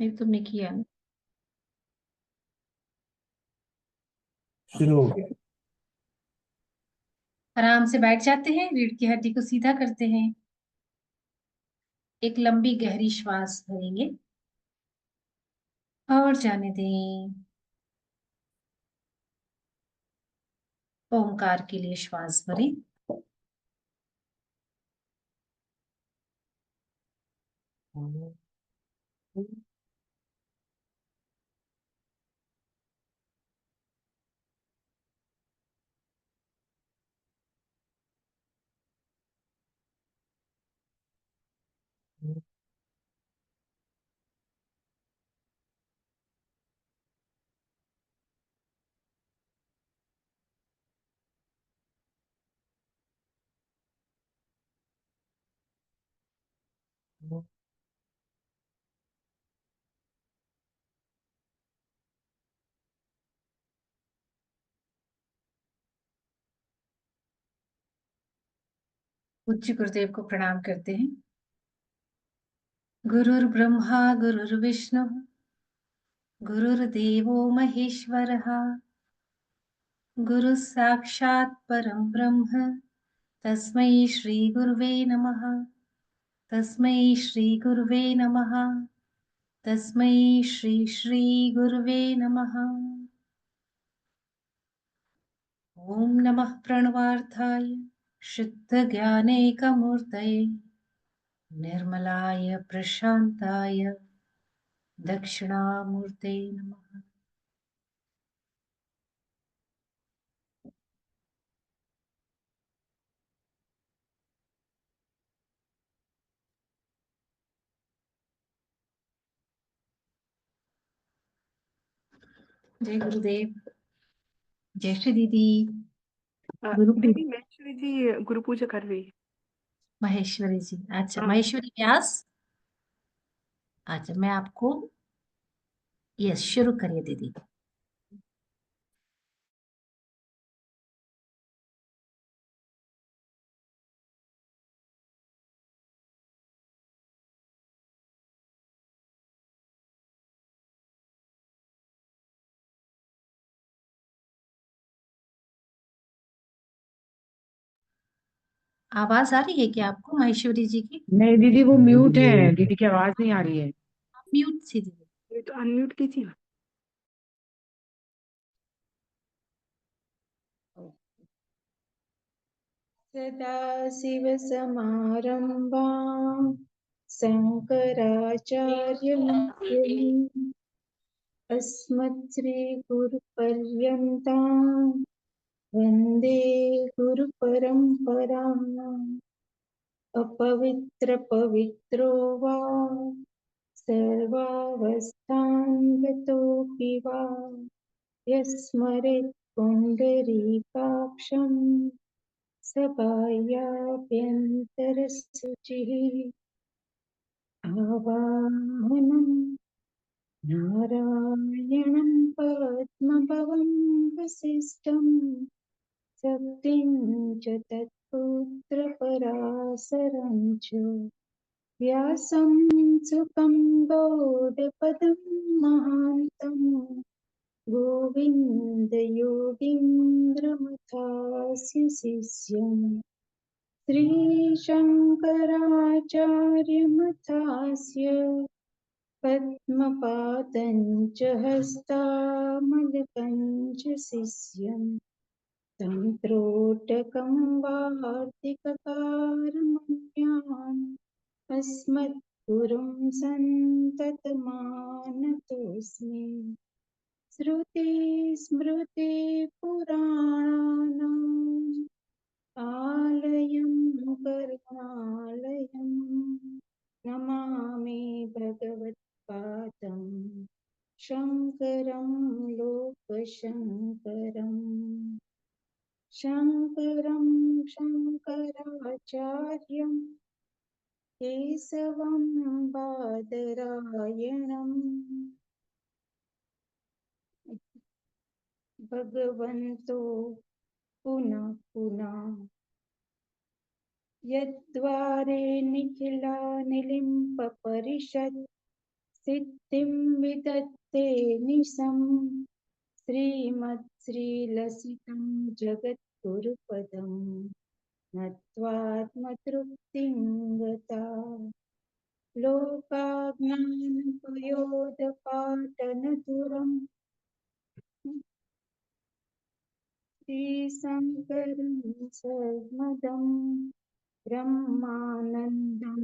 नहीं, तुमने किया ना। शुरू हो गया। आराम से बैठ जाते हैं, रीढ़ की हड्डी को सीधा करते हैं। एक लंबी गहरी श्वास भरेंगे और जाने दें। ओमकार के लिए श्वास भरें। पूज्य गुरुदेव को प्रणाम करते हैं। गुरुर्ब्रह्मा गुरुर्विष्णु गुरुर्देवो महेश्वरः। गुरुः साक्षात् परं ब्रह्म तस्मै श्री गुरुवे नमः। तस्मै श्री गुरुवे नमः। तस्मै श्री श्री गुरुवे नमः। ओम नमः प्रणवार्थाय शुद्धज्ञानैकमूर्तये निर्मलाय प्रशान्ताय दक्षिणामूर्ते नमः। जय गुरुदेव। जय श्री दीदी। गुरु दीदी महेश्वरी जी गुरु पूजा कर रही है। महेश्वरी जी, अच्छा हाँ। महेश्वरी व्यास। अच्छा मैं आपको, यस शुरू करिए दीदी। आवाज आ रही है क्या आपको महेश्वरी जी की? नहीं दीदी, वो म्यूट है, दीदी की आवाज नहीं आ रही है। म्यूट थी दीदी। ये तो अनम्यूट कीजिए ना। सदाशिवसमारम्भाम् शङ्कराचार्यमध्यम् अस्मत्श्रीगुरुपर्यन्ताम् वन्दे गुरुपरम्पराम्। अपवित्रपवित्रो वा सर्वावस्थां गतोऽपि वा यस्मरेत् पुण्डरीकाक्षम् सबाह्याभ्यन्तरशुचिः। आवाहनं नारायणं पद्मभवं वसिष्ठं शक्तिं च तत्पुत्रपराशरं च व्यासं सुतं गौडपदं महान्तम् गोविन्दयोगीन्द्रमथास्य शिष्यम् श्रीशङ्कराचार्यमथास्य पद्मपादं च हस्तामलकं च शिष्यम् तन्त्रोटकं वार्तिककारमन्यान् अस्मद्गुरुं सन्ततमानतोऽस्मि। श्रुतिस्मृतिपुराणानाम् आलयं करुणालयं नमामि भगवत्पादं शङ्करं लोकशङ्करम्। शङ्करं शङ्कराचार्यं केशवं बादरायणम् भगवन्तो पुनः पुनः यद्वारे निखिलानिलिम्पपरिषत् सिद्धिं विदत्ते निशं श्रीमत्श्रीलसितं जगद्गुरुपदं नत्वात्मतृप्तिं गता लोकाज्ञानपयोदपाटनतुरं श्रीशङ्करं सर्वदं ब्रह्मानन्दं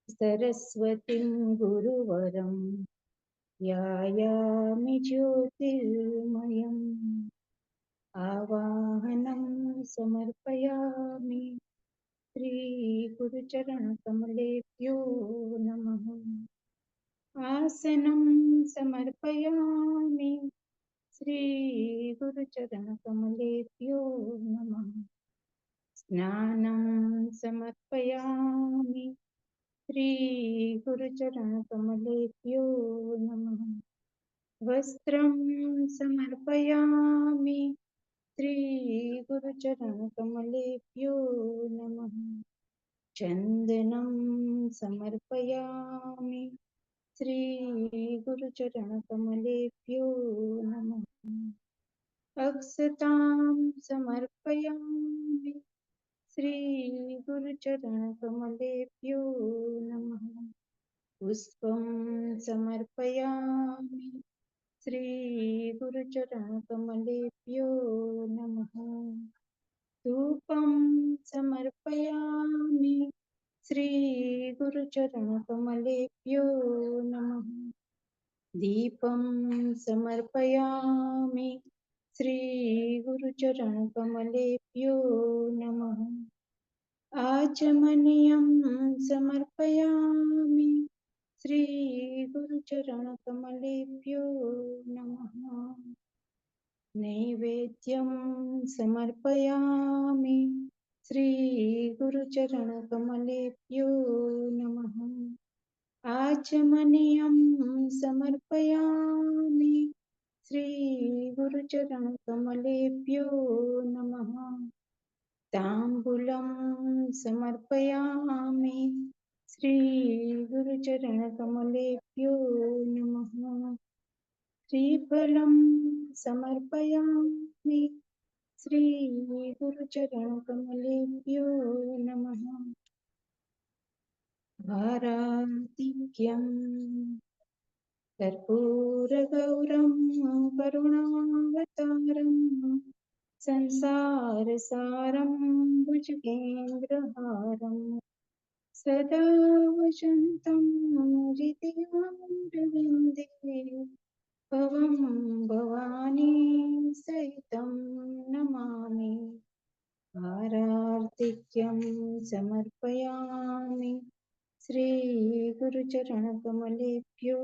सरस्वतीं गुरुवरं ध्यायामि ज्योतिर्मयम् आवाहनं समर्पयामि श्रीगुरुचरणकमलेभ्यो नमः। आसनं समर्पयामि श्रीगुरुचरणकमलेभ्यो नमः। स्नानं समर्पयामि श्रीगुरुचरणकमलेभ्यो नमः। वस्त्रं समर्पयामि श्रीगुरुचरणकमलेभ्यो नमः। चन्दनं समर्पयामि श्रीगुरुचरणकमलेभ्यो नमः। अक्षतां समर्पयामि श्रीगुरुचरणकमलेभ्यो नमः। पुष्पं समर्पयामि श्रीगुरुचरणकमलेभ्यो नमः। धूपं समर्पयामि श्रीगुरुचरणकमलेभ्यो नमः। दीपं समर्पयामि श्रीगुरुचरणकमलेभ्यो नमः। आचमनीयं समर्पयामि श्रीगुरुचरणकमलेभ्यो नमः। नैवेद्यं समर्पयामि श्रीगुरुचरणकमलेभ्यो नमः। आचमनीयं समर्पयामि श्रीगुरुचरणकमलेभ्यो नमः। ताम्बूलं समर्पयामि श्रीगुरुचरणकमलेभ्यो नमः। श्रीफलं समर्पयामि श्रीगुरुचरणकमलेभ्यो नमः। आराधिक्यं कर्पूरगौरं करुणावतारं संसारसारं भुजगेन्द्रहारं सदा वसन्तं हृदयारविन्दे भवं भवानी सहितं नमामि। आरार्तिक्यं समर्पयामि श्रीगुरुचरणकमलेभ्यो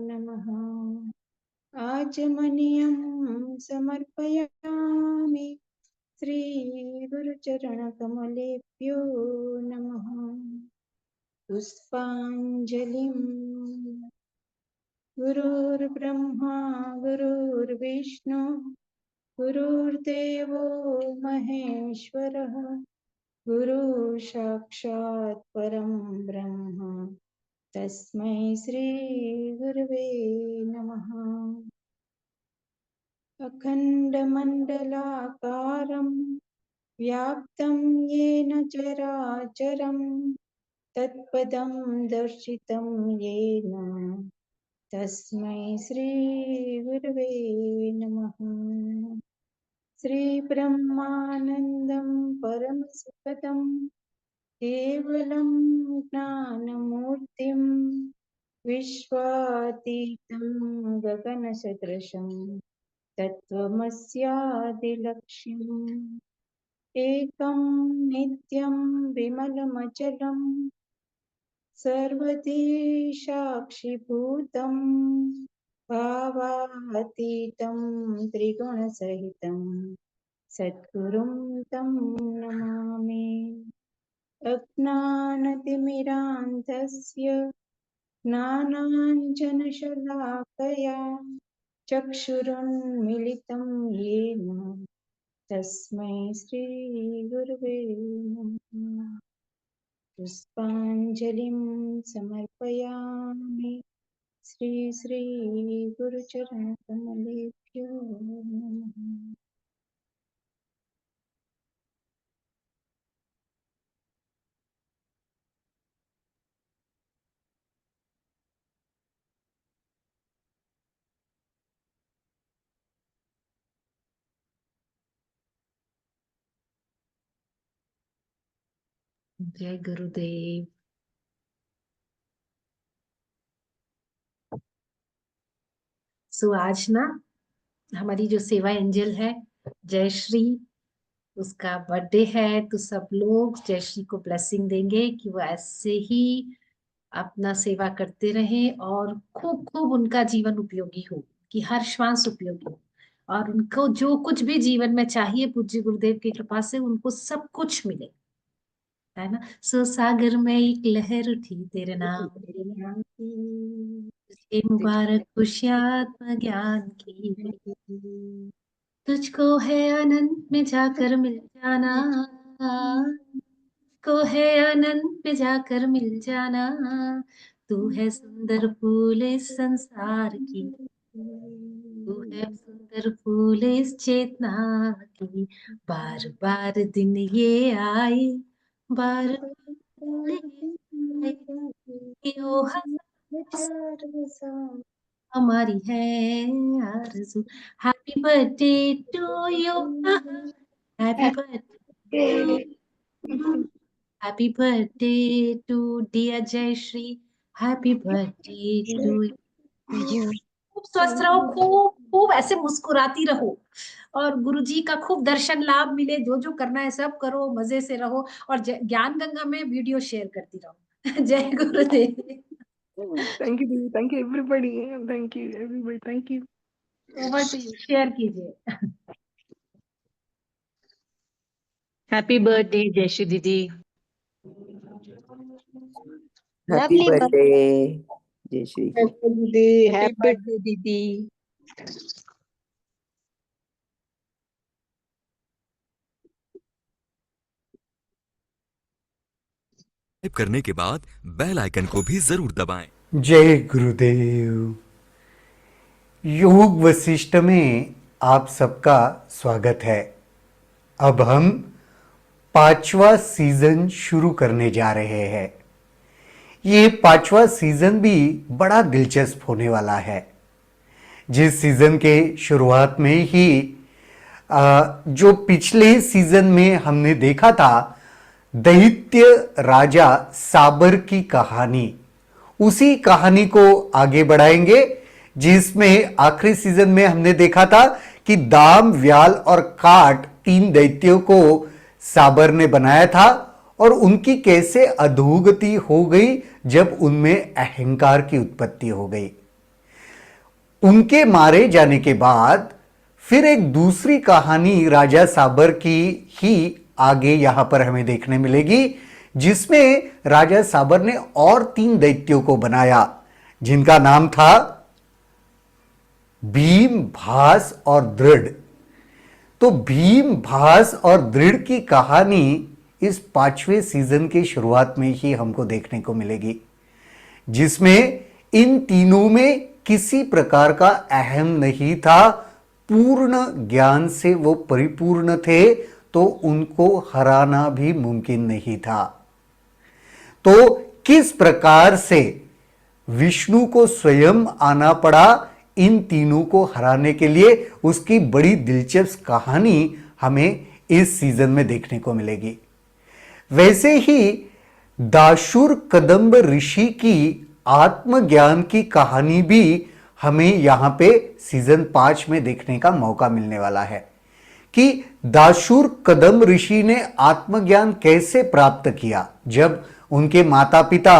नमः। आचमनीयं समर्पयामि श्रीगुरुचरणकमलेभ्यो नमः। पुष्पाञ्जलिं गुरुर्ब्रह्मा गुरुर्विष्णु गुरुर्देवो महेश्वरः गुरु साक्षात् परं ब्रह्म तस्मै श्री गुरवे नमः। अखण्डमण्डलाकारं व्याप्तं येन चराचरं तत्पदं दर्शितं येन तस्मै श्री गुरवे नमः। श्रीब्रह्मानन्दं परमसुखदं केवलं ज्ञानमूर्तिं विश्वातीतं गगनसदृशं तत्त्वमस्यादिलक्ष्यम् एकं नित्यं विमलमचलं सर्वधी साक्षिभूतं भावातीतं त्रिगुणसहितं सद्गुरुं तं नमामि। अज्ञानतिमिरान्धस्य ज्ञानाञ्जनशलाकया चक्षुरुन्मिलितं येन तस्मै श्रीगुरवे नमः। पुष्पाञ्जलिं समर्पयामि श्री श्री गुरुचरण कमलेभ्यो नमः। जय गुरुदेव। आज ना हमारी जो सेवा एंजल है जयश्री, उसका बर्थडे है, तो सब लोग जयश्री को ब्लेसिंग देंगे कि वो ऐसे ही अपना सेवा करते रहें और खूब खूब उनका जीवन उपयोगी हो, कि हर श्वास उपयोगी हो और उनको जो कुछ भी जीवन में चाहिए पूज्य गुरुदेव की कृपा से उनको सब कुछ मिले, है ना। सागर में एक लहर उठी तेरे नाम तेरे नाम की, तुझे मुबारक खुशियात्म ज्ञान की, तुझको है अनंत में जाकर मिल जाना, को है अनंत में जाकर मिल जाना, तू है सुंदर फूल इस संसार की, तू है सुंदर फूल इस चेतना की, बार बार दिन ये आए, बार बार ये आए, कि ओ हमारी है आरज़ू। Happy birthday to you, happy birthday to you, happy birthday to dear Jayshree, happy birthday to you. खूब स्वस्थ रहो, खूब खूब ऐसे मुस्कुराती रहो और गुरुजी का खूब दर्शन लाभ मिले। जो जो करना है सब करो, मजे से रहो और ज्ञान गंगा में वीडियो शेयर करती रहो। जय गुरुदेव। थैंक यू दीदी, thank you everybody, thank you everybody, thank you. Over to you, share कीजिए। हैप्पी बर्थडे जयश्री दीदी। Happy birthday Jayashree. Happy birthday दीदी। सब्सक्राइब करने के बाद बेल आइकन को भी जरूर दबाएं। जय गुरुदेव। योग वशिष्ठ में आप सबका स्वागत है। अब हम 5वां सीजन शुरू करने जा रहे हैं। ये 5वां सीजन भी बड़ा दिलचस्प होने वाला है। जिस सीजन के शुरुआत में ही जो पिछले सीजन में हमने देखा था दैत्य राजा साबर की कहानी, उसी कहानी को आगे बढ़ाएंगे, जिसमें आखिरी सीजन में हमने देखा था कि दाम, व्याल और काट 3 दैत्यों को साबर ने बनाया था और उनकी कैसे अधोगति हो गई जब उनमें अहंकार की उत्पत्ति हो गई। उनके मारे जाने के बाद फिर एक दूसरी कहानी राजा साबर की ही आगे यहां पर हमें देखने मिलेगी, जिसमें राजा साबर ने और 3 दैत्यों को बनाया जिनका नाम था भीम, भास और दृढ़। तो भीम, भास और दृढ़ की कहानी इस 5वें सीजन के शुरुआत में ही हमको देखने को मिलेगी, जिसमें इन तीनों में किसी प्रकार का अहम नहीं था। पूर्ण ज्ञान से वो परिपूर्ण थे, तो उनको हराना भी मुमकिन नहीं था। तो किस प्रकार से विष्णु को स्वयं आना पड़ा इन तीनों को हराने के लिए, उसकी बड़ी दिलचस्प कहानी हमें इस सीजन में देखने को मिलेगी। वैसे ही दाशुर कदंब ऋषि की आत्मज्ञान की कहानी भी हमें यहां पे सीजन 5 में देखने का मौका मिलने वाला है कि दाशुर कदंब ऋषि ने आत्मज्ञान कैसे प्राप्त किया। जब उनके माता पिता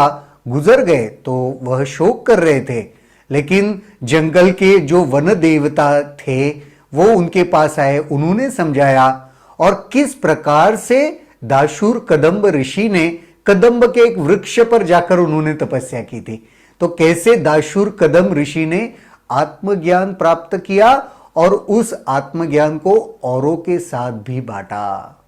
गुजर गए तो वह शोक कर रहे थे, लेकिन जंगल के जो वन देवता थे वो उनके पास आए, उन्होंने समझाया और किस प्रकार से दाशुर कदंब ऋषि ने कदंब के एक वृक्ष पर जाकर उन्होंने तपस्या की थी। तो कैसे दाशुर कदंब ऋषि ने आत्मज्ञान प्राप्त किया और उस आत्मज्ञान को औरों के साथ भी बांटा।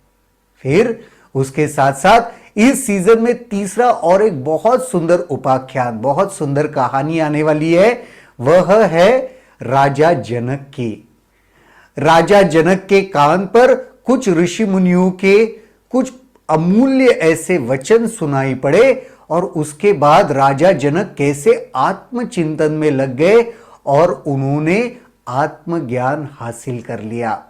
फिर उसके साथ साथ इस सीजन में तीसरा और एक बहुत सुंदर उपाख्यान, बहुत सुंदर कहानी आने वाली है। वह है राजा जनक की। राजा जनक के कान पर कुछ ऋषि मुनियों के कुछ अमूल्य ऐसे वचन सुनाई पड़े और उसके बाद राजा जनक कैसे आत्मचिंतन में लग गए और उन्होंने आत्मज्ञान हासिल कर लिया।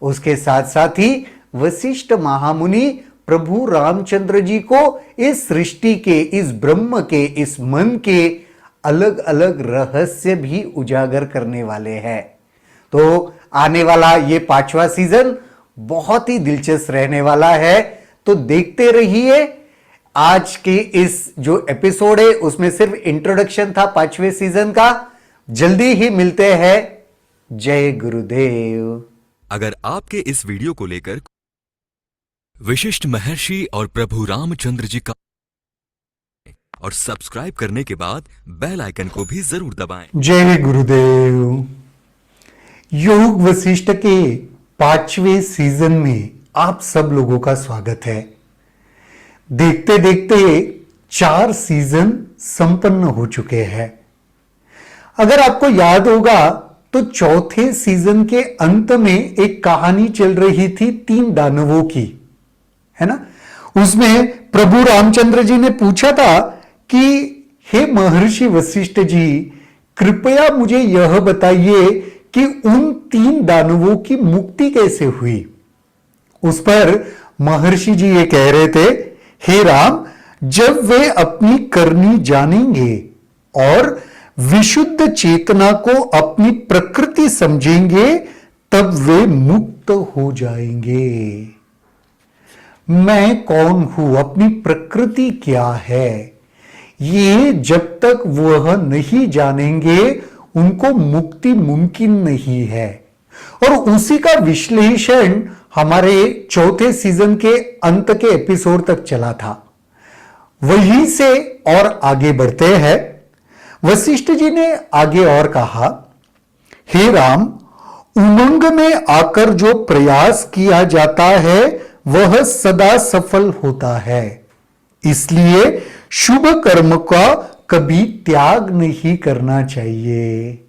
उसके साथ साथ ही वशिष्ठ महामुनि प्रभु रामचंद्र जी को इस सृष्टि के, इस ब्रह्म के, इस मन के अलग अलग रहस्य भी उजागर करने वाले हैं। तो आने वाला ये 5वां सीजन बहुत ही दिलचस्प रहने वाला है, तो देखते रहिए। आज के इस जो एपिसोड है उसमें सिर्फ इंट्रोडक्शन था 5वें सीजन का। जल्दी ही मिलते हैं। जय गुरुदेव। अगर आपके इस वीडियो को लेकर विशिष्ट महर्षि और प्रभु रामचंद्र जी का और सब्सक्राइब करने के बाद बेल आइकन को भी जरूर दबाएं। जय गुरुदेव। योग वशिष्ठ के 5वें सीजन में आप सब लोगों का स्वागत है। देखते देखते 4 सीजन संपन्न हो चुके हैं। अगर आपको याद होगा तो चौथे सीजन के अंत में एक कहानी चल रही थी 3 दानवों की, है ना। उसमें प्रभु रामचंद्र जी ने पूछा था कि हे महर्षि वशिष्ठ जी, कृपया मुझे यह बताइए कि उन 3 दानवों की मुक्ति कैसे हुई। उस पर महर्षि जी ये कह रहे थे, हे राम, जब वे अपनी करनी जानेंगे और विशुद्ध चेतना को अपनी प्रकृति समझेंगे तब वे मुक्त हो जाएंगे। मैं कौन हूं, अपनी प्रकृति क्या है, ये जब तक वह नहीं जानेंगे उनको मुक्ति मुमकिन नहीं है। और उसी का विश्लेषण हमारे चौथे सीजन के अंत के एपिसोड तक चला था। वहीं से और आगे बढ़ते हैं। वशिष्ठ जी ने आगे और कहा, हे राम, उमंग में आकर जो प्रयास किया जाता है वह सदा सफल होता है। इसलिए शुभ कर्म का कभी त्याग नहीं करना चाहिए।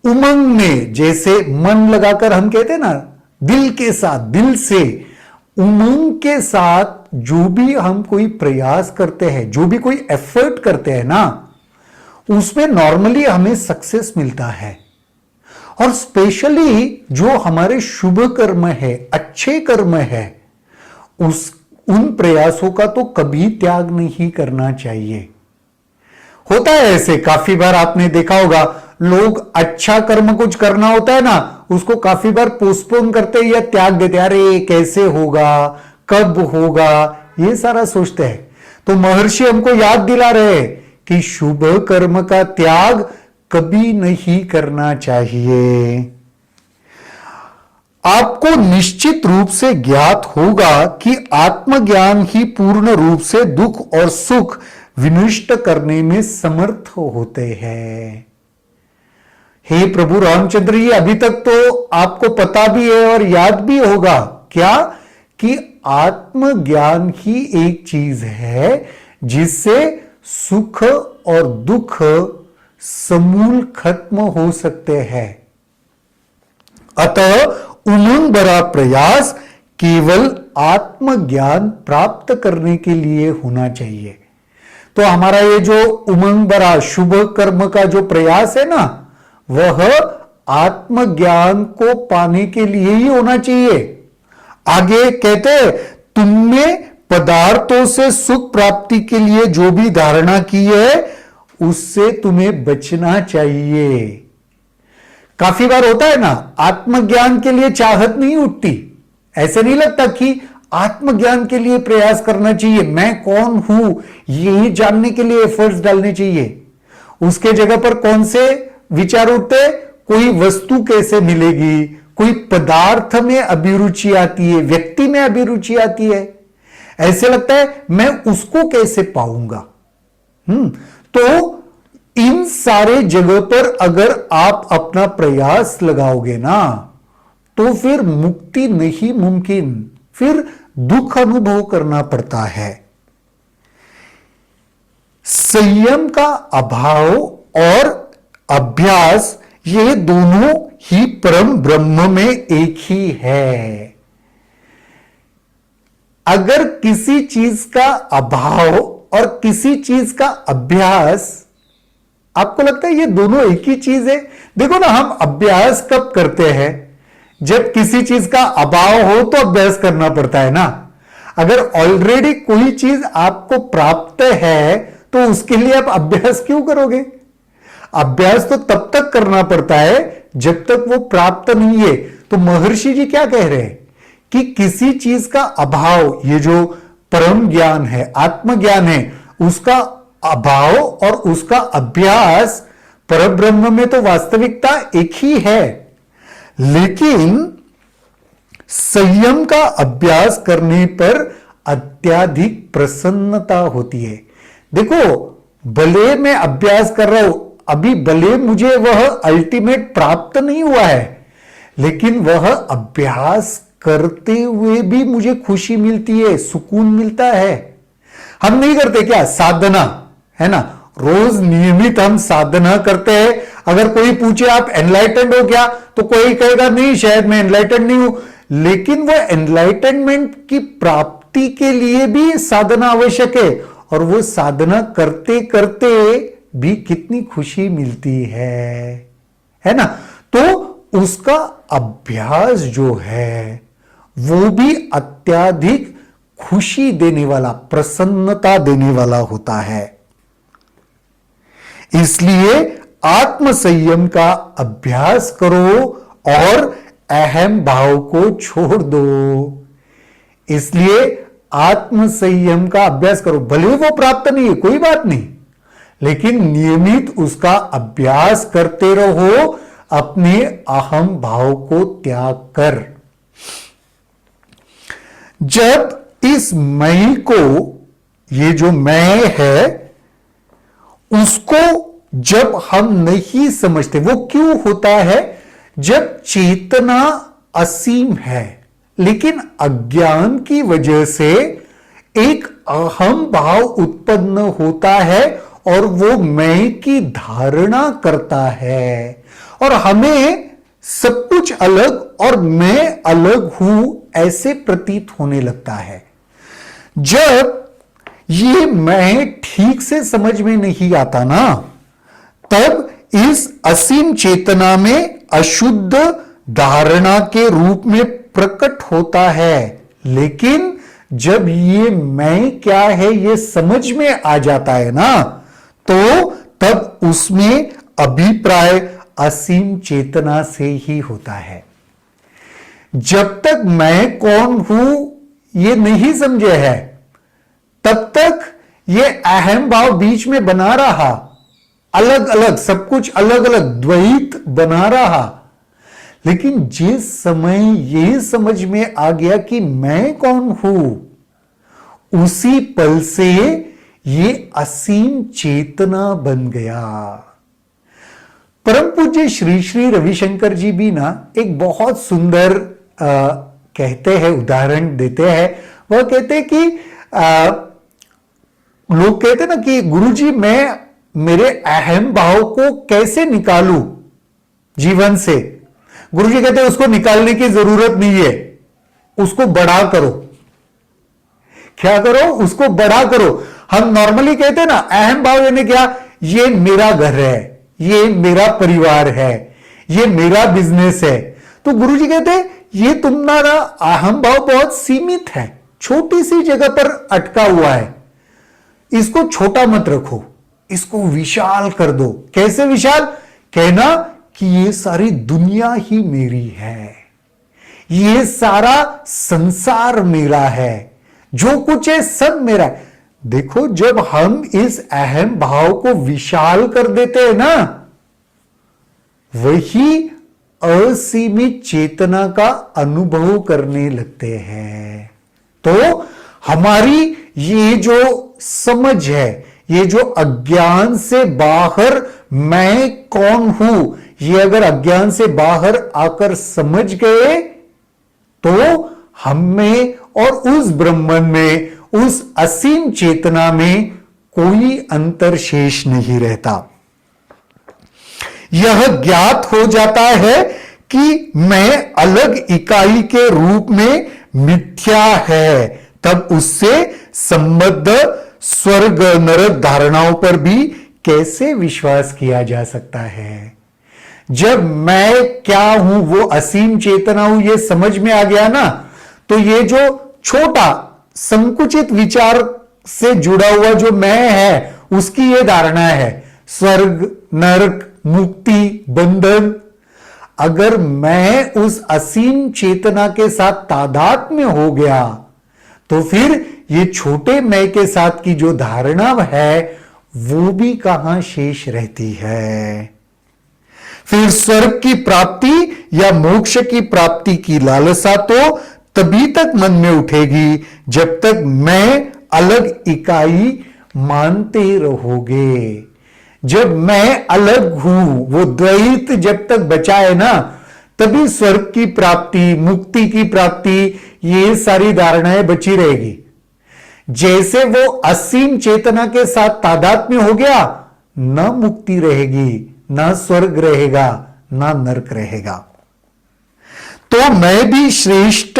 उमंग में, जैसे मन लगाकर हम कहते हैं ना, दिल के साथ, दिल से, उमंग के साथ जो भी हम कोई प्रयास करते हैं, जो भी कोई एफर्ट करते हैं ना, उसमें नॉर्मली हमें सक्सेस मिलता है। और स्पेशली जो हमारे शुभ कर्म है, अच्छे कर्म है, उन प्रयासों का तो कभी त्याग नहीं करना चाहिए। होता है ऐसे, काफी बार आपने देखा होगा, लोग अच्छा कर्म कुछ करना होता है ना, उसको काफी बार पोस्टपोन करते या त्याग देते, अरे कैसे होगा, कब होगा, ये सारा सोचते हैं। तो महर्षि हमको याद दिला रहे हैं कि शुभ कर्म का त्याग कभी नहीं करना चाहिए। आपको निश्चित रूप से ज्ञात होगा कि आत्मज्ञान ही पूर्ण रूप से दुख और सुख विनष्ट करने में समर्थ होते हैं। हे प्रभु रामचंद्र जी, अभी तक तो आपको पता भी है और याद भी होगा क्या, कि आत्मज्ञान ही एक चीज है जिससे सुख और दुख समूल खत्म हो सकते हैं। अतः उमंग भरा प्रयास केवल आत्मज्ञान प्राप्त करने के लिए होना चाहिए। तो हमारा ये जो उमंग भरा शुभ कर्म का जो प्रयास है ना, वह आत्मज्ञान को पाने के लिए ही होना चाहिए। आगे कहते हैं, तुमने पदार्थों से सुख प्राप्ति के लिए जो भी धारणा की है उससे तुम्हें बचना चाहिए। काफी बार होता है ना, आत्मज्ञान के लिए चाहत नहीं उठती, ऐसे नहीं लगता कि आत्मज्ञान के लिए प्रयास करना चाहिए, मैं कौन हूं ये जानने के लिए एफर्ट्स डालने चाहिए। उसके जगह पर कौन से विचार उठते, कोई वस्तु कैसे मिलेगी, कोई पदार्थ में अभिरुचि आती है, व्यक्ति में अभिरुचि आती है, ऐसे लगता है मैं उसको कैसे पाऊंगा। तो इन सारे जगह पर अगर आप अपना प्रयास लगाओगे ना, तो फिर मुक्ति नहीं मुमकिन, फिर दुख अनुभव करना पड़ता है। संयम का अभाव और अभ्यास, ये दोनों ही परम ब्रह्म में एक ही है। अगर किसी चीज का अभाव और किसी चीज का अभ्यास, आपको लगता है ये दोनों एक ही चीज है? देखो ना, हम अभ्यास कब करते हैं? जब किसी चीज का अभाव हो तो अभ्यास करना पड़ता है ना। अगर ऑलरेडी कोई चीज आपको प्राप्त है तो उसके लिए आप अभ्यास क्यों करोगे? अभ्यास तो तब तक करना पड़ता है जब तक वो प्राप्त नहीं है। तो महर्षि जी क्या कह रहे हैं कि किसी चीज का अभाव, ये जो परम ज्ञान है, आत्मज्ञान है, उसका अभाव और उसका अभ्यास, परब्रह्म में तो वास्तविकता एक ही है, लेकिन संयम का अभ्यास करने पर अत्याधिक प्रसन्नता होती है। देखो, भले मैं अभ्यास कर रहा हूं, अभी भले मुझे वह अल्टीमेट प्राप्त नहीं हुआ है, लेकिन वह अभ्यास करते हुए भी मुझे खुशी मिलती है, सुकून मिलता है। हम नहीं करते क्या साधना, है ना? रोज नियमित हम साधना करते हैं। अगर कोई पूछे आप एनलाइटेंड हो क्या, तो कोई कहेगा नहीं, शायद मैं एनलाइटेंड नहीं हूं। लेकिन वह एनलाइटनमेंट की प्राप्ति के लिए भी साधना आवश्यक है, और वो साधना करते करते भी कितनी खुशी मिलती है ना? तो उसका अभ्यास जो है वो भी अत्याधिक खुशी देने वाला, प्रसन्नता देने वाला होता है। इसलिए आत्म संयम का अभ्यास करो और अहम भाव को छोड़ दो। इसलिए आत्म संयम का अभ्यास करो। भले वो प्राप्त नहीं है, कोई बात नहीं, लेकिन नियमित उसका अभ्यास करते रहो, अपने अहम भाव को त्याग कर। जब इस मैं को, ये जो मैं है, उसको जब हम नहीं समझते, वो क्यों होता है? जब चेतना असीम है, लेकिन अज्ञान की वजह से एक अहम भाव उत्पन्न होता है और वो मैं की धारणा करता है, और हमें सब कुछ अलग और मैं अलग हूं ऐसे प्रतीत होने लगता है। जब ये मैं ठीक से समझ में नहीं आता ना, तब इस असीम चेतना में अशुद्ध धारणा के रूप में प्रकट होता है। लेकिन जब ये मैं क्या है ये समझ में आ जाता है ना, तो तब उसमें अभिप्राय असीम चेतना से ही होता है। जब तक मैं कौन हूं ये नहीं समझे है, तब तक ये अहम भाव बीच में बना रहा, अलग अलग, सब कुछ अलग अलग द्वैत बना रहा। लेकिन जिस समय ये समझ में आ गया कि मैं कौन हूं, उसी पल से ये असीम चेतना बन गया। परम पूज्य श्री श्री रविशंकर जी भी ना एक बहुत सुंदर कहते हैं, उदाहरण देते हैं। वह कहते हैं कि लोग कहते हैं ना कि गुरुजी मैं मेरे अहम भाव को कैसे निकालूं जीवन से। गुरुजी कहते हैं उसको निकालने की जरूरत नहीं है, उसको बड़ा करो। क्या करो? उसको बड़ा करो। हम नॉर्मली कहते हैं ना अहम भाव यानी क्या? ये मेरा घर है, ये मेरा परिवार है, ये मेरा बिजनेस है। तो गुरुजी कहते हैं ये तुम्हारा अहम भाव बहुत सीमित है, छोटी सी जगह पर अटका हुआ है। इसको छोटा मत रखो, इसको विशाल कर दो। कैसे विशाल? कहना कि ये सारी दुनिया ही मेरी है, ये सारा संसार मेरा है, जो कुछ है सब मेरा है। देखो, जब हम इस अहम भाव को विशाल कर देते हैं ना, वही असीमित चेतना का अनुभव करने लगते हैं। तो हमारी ये जो समझ है, ये जो अज्ञान से बाहर मैं कौन हूं, ये अगर अज्ञान से बाहर आकर समझ गए, तो हम में और उस ब्रह्मन में, उस असीम चेतना में कोई अंतर शेष नहीं रहता। यह ज्ञात हो जाता है कि मैं अलग इकाई के रूप में मिथ्या है, तब उससे संबद्ध स्वर्ग नरक धारणाओं पर भी कैसे विश्वास किया जा सकता है। जब मैं क्या हूं, वो असीम चेतना हूं, ये समझ में आ गया ना, तो ये जो छोटा संकुचित विचार से जुड़ा हुआ जो मैं है, उसकी ये धारणा है स्वर्ग नरक मुक्ति बंधन। अगर मैं उस असीम चेतना के साथ तादात्म्य हो गया, तो फिर ये छोटे मैं के साथ की जो धारणा है वो भी कहां शेष रहती है। फिर स्वर्ग की प्राप्ति या मोक्ष की प्राप्ति की लालसा तो तभी तक मन में उठेगी जब तक मैं अलग इकाई मानते रहोगे। जब मैं अलग हूं, वो द्वैत जब तक बचा है ना, तभी स्वर्ग की प्राप्ति मुक्ति की प्राप्ति ये सारी धारणाएं बची रहेगी। जैसे वो असीम चेतना के साथ तादात्म्य हो गया, न मुक्ति रहेगी, ना स्वर्ग रहेगा, ना नरक रहेगा। तो मैं भी श्रेष्ठ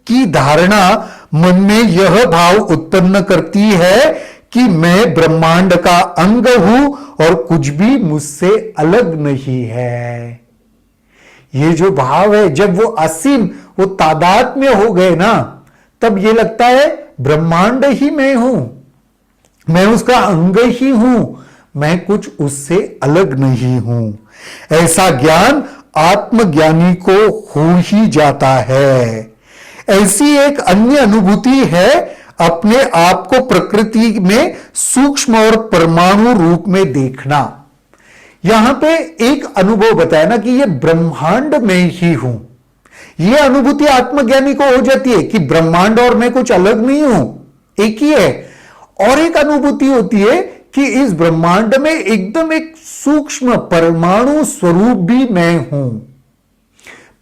की धारणा मन में यह भाव उत्पन्न करती है कि मैं ब्रह्मांड का अंग हूं और कुछ भी मुझसे अलग नहीं है। ये जो भाव है, जब वो असीम, वो तादात्म्य हो गए ना, तब ये लगता है ब्रह्मांड ही मैं हूं, मैं उसका अंग ही हूं, मैं कुछ उससे अलग नहीं हूं। ऐसा ज्ञान आत्मज्ञानी को हो ही जाता है। ऐसी एक अन्य अनुभूति है अपने आप को प्रकृति में सूक्ष्म और परमाणु रूप में देखना। यहां पे एक अनुभव बताया ना कि ये ब्रह्मांड में ही हूं। यह अनुभूति आत्मज्ञानी को हो जाती है कि ब्रह्मांड और मैं कुछ अलग नहीं हूं, एक ही है। और एक अनुभूति होती है कि इस ब्रह्मांड में एकदम एक सूक्ष्म परमाणु स्वरूप भी मैं हूं।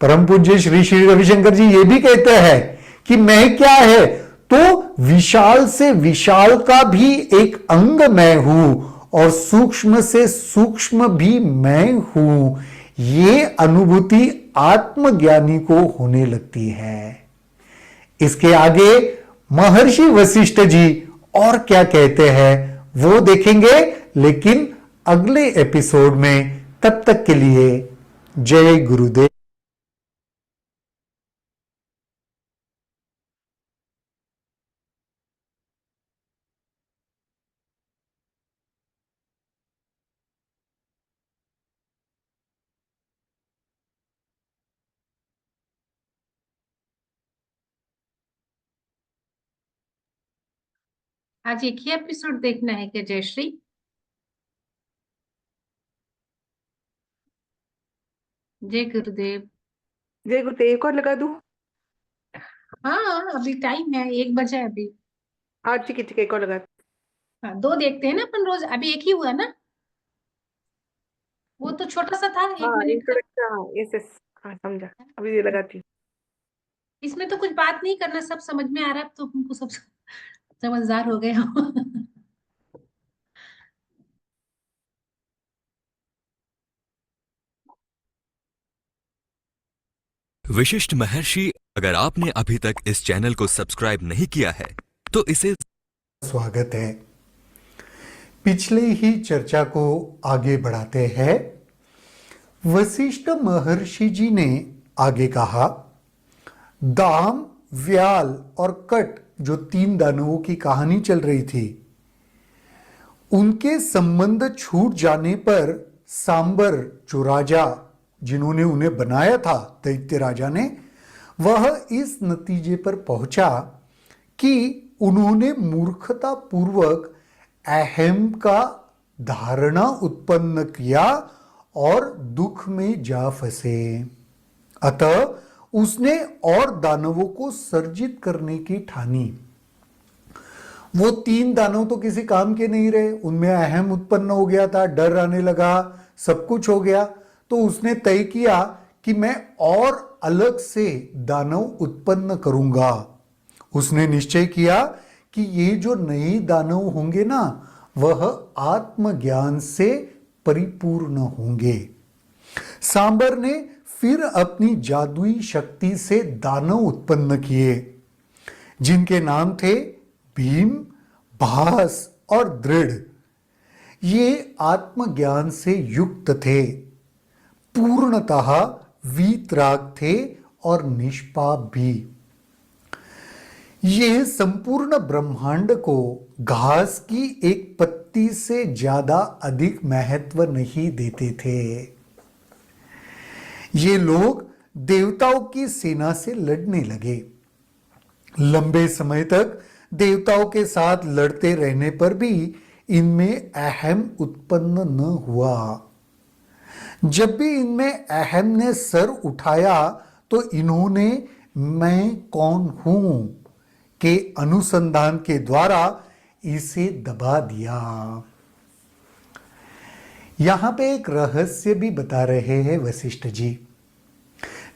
परम पूज्य श्री श्री रविशंकर जी ये भी कहते हैं कि मैं क्या है, तो विशाल से विशाल का भी एक अंग मैं हूं और सूक्ष्म से सूक्ष्म भी मैं हूं। ये अनुभूति आत्मज्ञानी को होने लगती है। इसके आगे महर्षि वशिष्ठ जी और क्या कहते हैं वो देखेंगे, लेकिन अगले एपिसोड में। तब तक के लिए जय गुरुदेव। आज एक ही एपिसोड देखना है क्या जयश्री? जय गुरुदेव। जय गुरुदेव, एक और लगा दूं? हाँ अभी टाइम है, 1 बजे है अभी। हाँ ठीक है ठीक है, एक और लगा। हाँ 2 देखते हैं ना अपन रोज, अभी एक ही हुआ ना, वो तो छोटा सा था 1 हाँ मिनट का। इंट्रोडक्शन, यस यस, हाँ समझा, अभी ये लगाती हूँ। इसमें तो कुछ बात नहीं करना, सब समझ में आ रहा है, अब तो हमको सब समझदार हो गए हो। विशिष्ट महर्षि, अगर आपने अभी तक इस चैनल को सब्सक्राइब नहीं किया है तो इसे स्वागत है। पिछले ही चर्चा को आगे बढ़ाते हैं। वशिष्ठ महर्षि जी ने आगे कहा, दाम व्याल और कट जो 3 दानवों की कहानी चल रही थी, उनके संबंध छूट जाने पर सांबर जो राजा जिन्होंने उन्हें बनाया था, दैत्य राजा ने, वह इस नतीजे पर पहुंचा कि उन्होंने मूर्खता पूर्वक अहम का धारणा उत्पन्न किया और दुख में जा फंसे। अतः उसने और दानवों को सर्जित करने की ठानी। वो 3 दानव तो किसी काम के नहीं रहे, उनमें अहम उत्पन्न हो गया था, डर आने लगा, सब कुछ हो गया। तो उसने तय किया कि मैं और अलग से दानव उत्पन्न करूंगा। उसने निश्चय किया कि ये जो नए दानव होंगे ना, वह आत्मज्ञान से परिपूर्ण होंगे। सांबर ने फिर अपनी जादुई शक्ति से दानव उत्पन्न किए, जिनके नाम थे भीम, भास और दृढ़। ये आत्मज्ञान से युक्त थे, पूर्णतः वीतराग थे और निष्पाप भी। ये संपूर्ण ब्रह्मांड को घास की एक पत्ती से ज्यादा अधिक महत्व नहीं देते थे। ये लोग देवताओं की सेना से लड़ने लगे। लंबे समय तक देवताओं के साथ लड़ते रहने पर भी इनमें अहम उत्पन्न न हुआ। जब भी इनमें अहम ने सर उठाया तो इन्होंने मैं कौन हूं के अनुसंधान के द्वारा इसे दबा दिया। यहां पे एक रहस्य भी बता रहे हैं वशिष्ठ जी।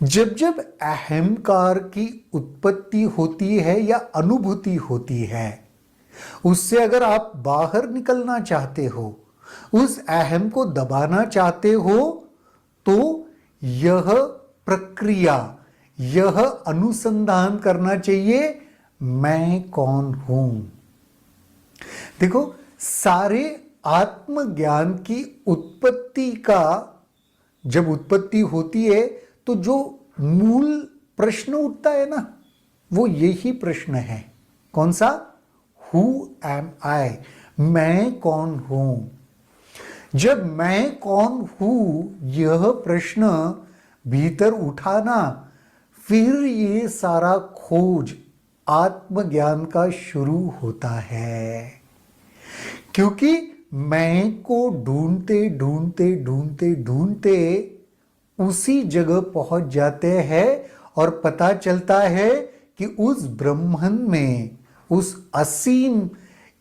जब जब अहंकार की उत्पत्ति होती है या अनुभूति होती है, उससे अगर आप बाहर निकलना चाहते हो, उस अहम को दबाना चाहते हो, तो यह प्रक्रिया, यह अनुसंधान करना चाहिए, मैं कौन हूं। देखो, सारे आत्मज्ञान की उत्पत्ति का जब उत्पत्ति होती है तो जो मूल प्रश्न उठता है ना, वो यही प्रश्न है। कौन सा? हु एम आई, मैं कौन हूं। जब मैं कौन हूं यह प्रश्न भीतर उठाना, फिर ये सारा खोज आत्मज्ञान का शुरू होता है। क्योंकि मैं को ढूंढते ढूंढते ढूंढते ढूंढते उसी जगह पहुंच जाते हैं और पता चलता है कि उस ब्रह्मन में, उस असीम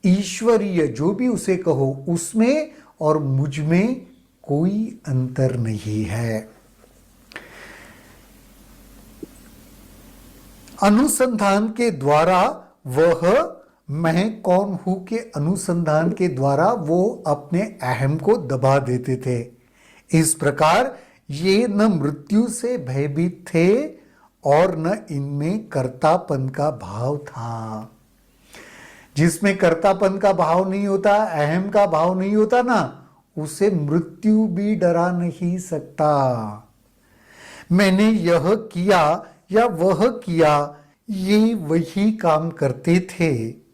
ईश्वरीय जो भी उसे कहो, उसमें और मुझ में कोई अंतर नहीं है। अनुसंधान के द्वारा वह मैं कौन हूं के अनुसंधान के द्वारा वो अपने अहम को दबा देते थे। इस प्रकार ये न मृत्यु से भयभीत थे और न इनमें कर्तापन का भाव था। जिसमें कर्तापन का भाव नहीं होता, अहम का भाव नहीं होता ना, उसे मृत्यु भी डरा नहीं सकता। मैंने यह किया या वह किया, ये वही काम करते थे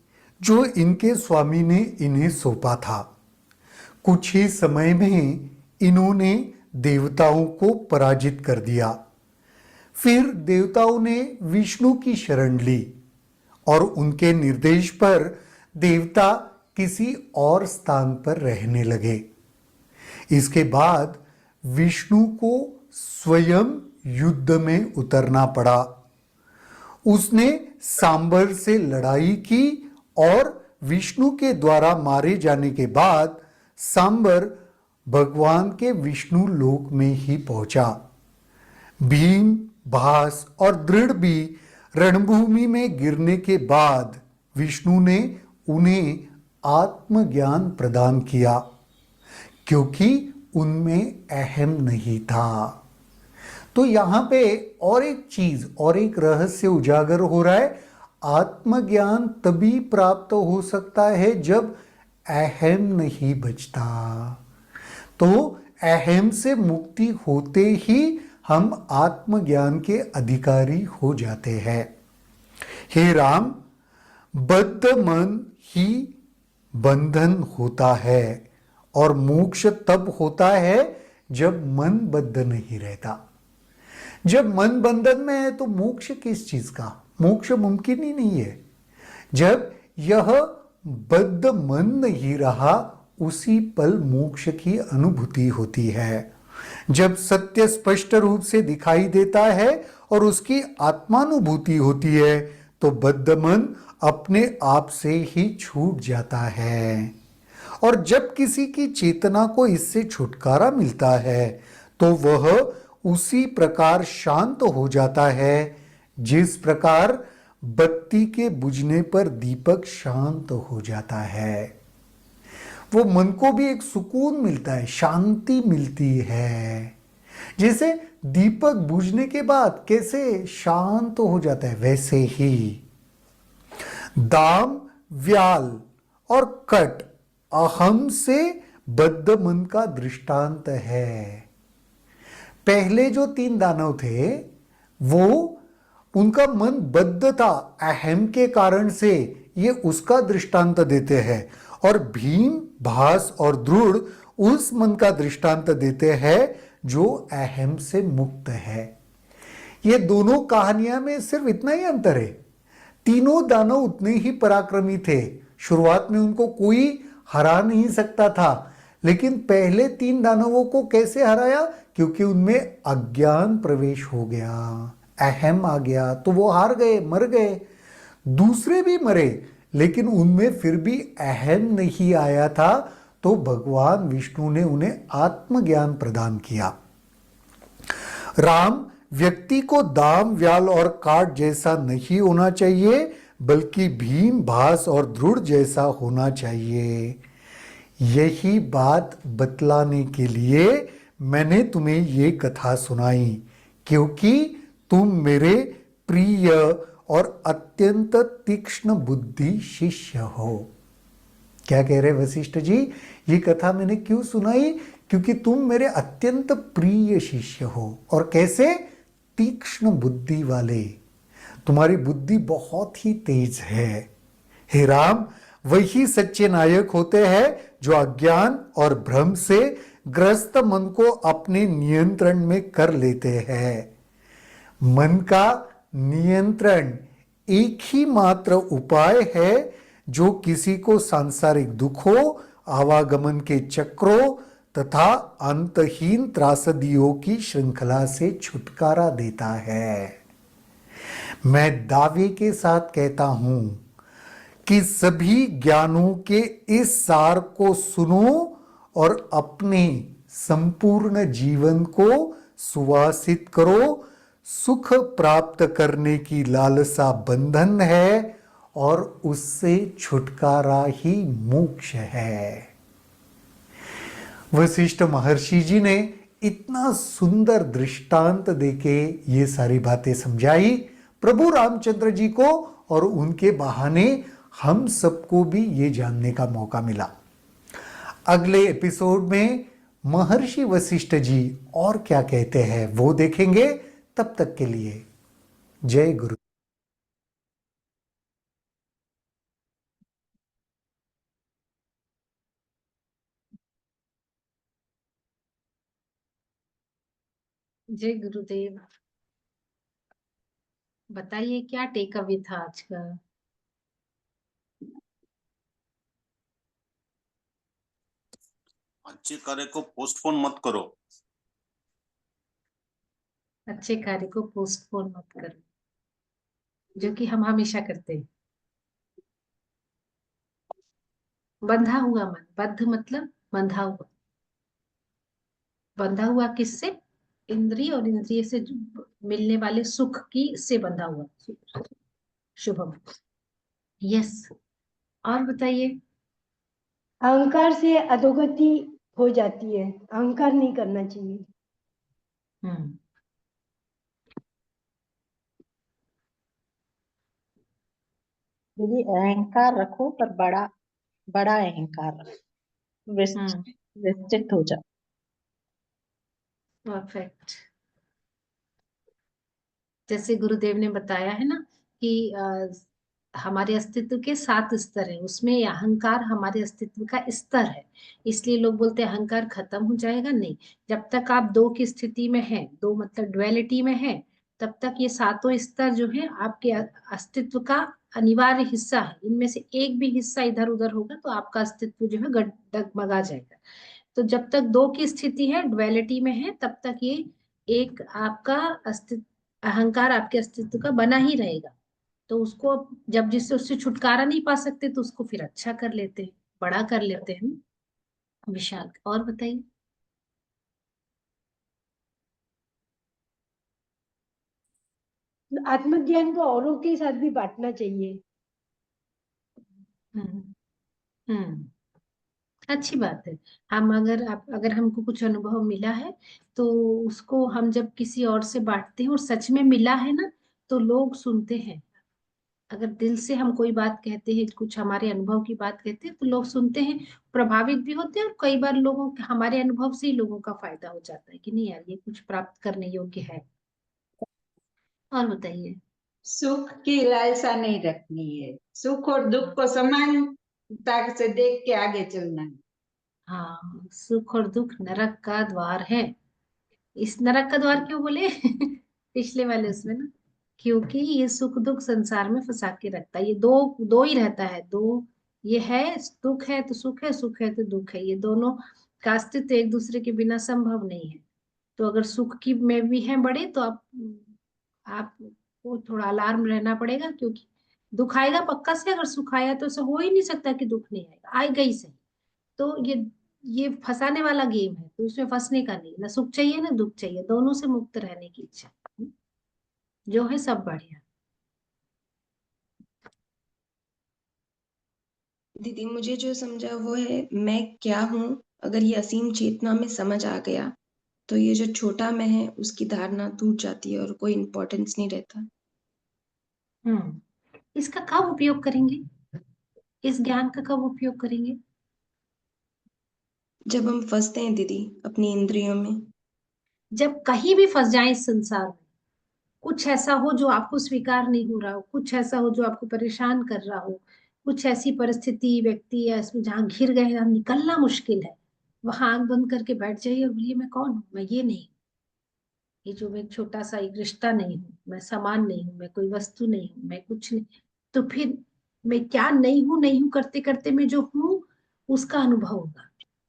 जो इनके स्वामी ने इन्हें सौंपा था। कुछ ही समय में इन्होंने देवताओं को पराजित कर दिया। फिर देवताओं ने विष्णु की शरण ली और उनके निर्देश पर देवता किसी और स्थान पर रहने लगे। इसके बाद विष्णु को स्वयं युद्ध में उतरना पड़ा। उसने सांबर से लड़ाई की और विष्णु के द्वारा मारे जाने के बाद सांबर भगवान के विष्णु लोक में ही पहुंचा। भीम, भास और दृढ़ भी रणभूमि में गिरने के बाद विष्णु ने उन्हें आत्मज्ञान प्रदान किया, क्योंकि उनमें अहम नहीं था। तो यहां पे और एक चीज, और एक रहस्य उजागर हो रहा है। आत्मज्ञान तभी प्राप्त हो सकता है जब अहम नहीं बचता। तो अहम से मुक्ति होते ही हम आत्मज्ञान के अधिकारी हो जाते हैं। हे राम, बद्ध मन ही बंधन होता है और मोक्ष तब होता है जब मन बद्ध नहीं रहता। जब मन बंधन में है तो मोक्ष किस चीज का? मोक्ष मुमकिन ही नहीं है। जब यह बद्ध मन नहीं रहा, उसी पल मोक्ष की अनुभूति होती है। जब सत्य स्पष्ट रूप से दिखाई देता है और उसकी आत्मानुभूति होती है, तो बद्ध मन अपने आप से ही छूट जाता है। और जब किसी की चेतना को इससे छुटकारा मिलता है, तो वह उसी प्रकार शांत हो जाता है जिस प्रकार बत्ती के बुझने पर दीपक शांत हो जाता है। वो मन को भी एक सुकून मिलता है, शांति मिलती है। जैसे दीपक बुझने के बाद कैसे शांत हो जाता है, वैसे ही दाम, व्याल और कट अहम से बद्ध मन का दृष्टांत है। पहले जो 3 दानव थे वो उनका मन बद्ध था अहम के कारण से, ये उसका दृष्टांत देते हैं। और भीम, भास और द्रुड़ उस मन का दृष्टांत देते हैं जो अहम से मुक्त है। ये दोनों कहानियां में सिर्फ इतना ही अंतर है, तीनों दानव उतने ही पराक्रमी थे। शुरुआत में उनको कोई हरा नहीं सकता था, लेकिन पहले 3 दानवों को कैसे हराया? क्योंकि उनमें अज्ञान प्रवेश हो गया, अहम आ गया, तो वो हार गए, मर गए। दूसरे भी मरे, लेकिन उनमें फिर भी अहम नहीं आया था, तो भगवान विष्णु ने उन्हें आत्मज्ञान प्रदान किया। राम व्यक्ति को दाम, व्याल और काट जैसा नहीं होना चाहिए, बल्कि भीम, भास और द्रुड़ जैसा होना चाहिए। यही बात बतलाने के लिए मैंने तुम्हें ये कथा सुनाई, क्योंकि तुम मेरे प्रिय और अत्यंत तीक्ष्ण बुद्धि शिष्य हो। क्या कह रहे वशिष्ठ जी? ये कथा मैंने क्यों सुनाई? क्योंकि तुम मेरे अत्यंत प्रिय शिष्य हो। और कैसे? तीक्ष्ण बुद्धि वाले, तुम्हारी बुद्धि बहुत ही तेज है। हे राम, वही सच्चे नायक होते हैं जो अज्ञान और भ्रम से ग्रस्त मन को अपने नियंत्रण में कर लेते हैं। मन का नियंत्रण एक ही मात्र उपाय है जो किसी को सांसारिक दुखों, आवागमन के चक्रों तथा अंतहीन त्रासदियों की श्रृंखला से छुटकारा देता है। मैं दावे के साथ कहता हूं कि सभी ज्ञानों के इस सार को सुनो और अपने संपूर्ण जीवन को सुवासित करो। सुख प्राप्त करने की लालसा बंधन है और उससे छुटकारा ही मोक्ष है। वशिष्ठ महर्षि जी ने इतना सुंदर दृष्टांत देके ये सारी बातें समझाई प्रभु रामचंद्र जी को, और उनके बहाने हम सबको भी ये जानने का मौका मिला। अगले एपिसोड में महर्षि वशिष्ठ जी और क्या कहते हैं वो देखेंगे। तब तक के लिए जय गुरु। जय गुरुदेव। बताइए क्या टेक अवे था आज का? अच्छे कार्य को पोस्टपोन मत करो। अच्छे कार्य को पोस्टपोन मत करो, जो कि हम हमेशा करते हैं। बंधा हुआ मन, बद्ध मतलब बंधा हुआ। बंधा हुआ किससे? इंद्रिय और इंद्रिय से मिलने वाले सुख की से बंधा हुआ। शुभम। यस, और बताइए। अहंकार से अधोगति हो जाती है, अहंकार नहीं करना चाहिए। दीदी अहंकार रखो पर बड़ा बड़ा अहंकार रखो, विस्तृत हो जाओ। परफेक्ट। जैसे गुरुदेव ने बताया है ना कि हमारे अस्तित्व के 7 स्तर हैं, उसमें अहंकार हमारे अस्तित्व का स्तर है। इसलिए लोग बोलते हैं अहंकार खत्म हो जाएगा। नहीं, जब तक आप 2 की स्थिति में हैं, 2 मतलब ड्युअलिटी में है, तब तक ये 7 स्तर जो है आपके अस्तित्व का अनिवार्य हिस्सा है। इनमें से एक भी हिस्सा इधर उधर होगा तो आपका अस्तित्व जो है डगमगा जाएगा। तो जब तक 2 की स्थिति है, ड्युअलिटी में है, तब तक ये एक आपका अस्तित्व, अहंकार आपके अस्तित्व का बना ही रहेगा। तो उसको जब जिससे उससे छुटकारा नहीं पा सकते तो उसको फिर अच्छा कर लेते हैं, बड़ा कर लेते हैं। विशाल, और बताइए। आत्मज्ञान को औरों के साथ भी बांटना चाहिए। हम्म अच्छी बात है। हम अगर हमको कुछ अनुभव मिला है तो उसको हम जब किसी और से बांटते हैं और सच में मिला है ना, तो लोग सुनते हैं। अगर दिल से हम कोई बात कहते हैं, कुछ हमारे अनुभव की बात कहते हैं, तो लोग सुनते हैं, प्रभावित भी होते हैं, और कई बार हमारे अनुभव से ही लोगों का फायदा हो जाता है कि नहीं यार, ये कुछ प्राप्त करने योग्य है। और बताइए। सुख की लालसा नहीं रखनी है, सुख और दुख को समानता से देख के आगे चलना है। हाँ, सुख और दुख नरक का द्वार है। इस नरक का द्वार क्यों बोले? पिछले वाले उसमें ना, क्योंकि ये सुख दुख संसार में फंसा के रखता है। ये दो दो ही रहता है, दो। ये है, दुख है तो सुख है, सुख है तो दुख है। ये दोनों का अस्तित्व एक दूसरे के बिना संभव नहीं है। तो अगर सुख की में भी है बड़े, तो आपको थोड़ा अलार्म रहना पड़ेगा, क्योंकि दुख आएगा पक्का से। अगर सुख आया तो ऐसा हो ही नहीं सकता कि दुख नहीं आएगा, आएगा ही सही। तो ये फंसाने वाला गेम है, तो इसमें फंसने का नहीं। ना सुख चाहिए ना दुख चाहिए, दोनों से मुक्त रहने की इच्छा। जो है सब बढ़िया। दीदी मुझे जो समझा वो है मैं क्या हूँ। अगर ये असीम चेतना में समझ आ गया तो ये जो छोटा मैं है उसकी धारणा टूट जाती है और कोई इम्पोर्टेंस नहीं रहता। इसका कब उपयोग करेंगे? इस ज्ञान का कब उपयोग करेंगे? जब हम फंसते हैं दीदी अपनी इंद्रियों में। जब कहीं भी फंस जाए इस संसार में, कुछ ऐसा हो जो आपको स्वीकार नहीं हो रहा हो, कुछ ऐसा हो जो आपको परेशान कर रहा हो, कुछ ऐसी परिस्थिति व्यक्ति या इसमें जहां घिर गए, जहां निकलना मुश्किल है, वहां आंख बंद करके बैठ जाइए और बोलिए, मैं कौन हूँ? मैं ये नहीं, ये जो मैं छोटा सा एक रिश्ता नहीं हूँ, मैं सामान नहीं हूँ, मैं कोई वस्तु नहीं हूँ, मैं कुछ नहीं। तो फिर मैं क्या नहीं हूँ करते करते मैं जो हूँ उसका अनुभव होगा,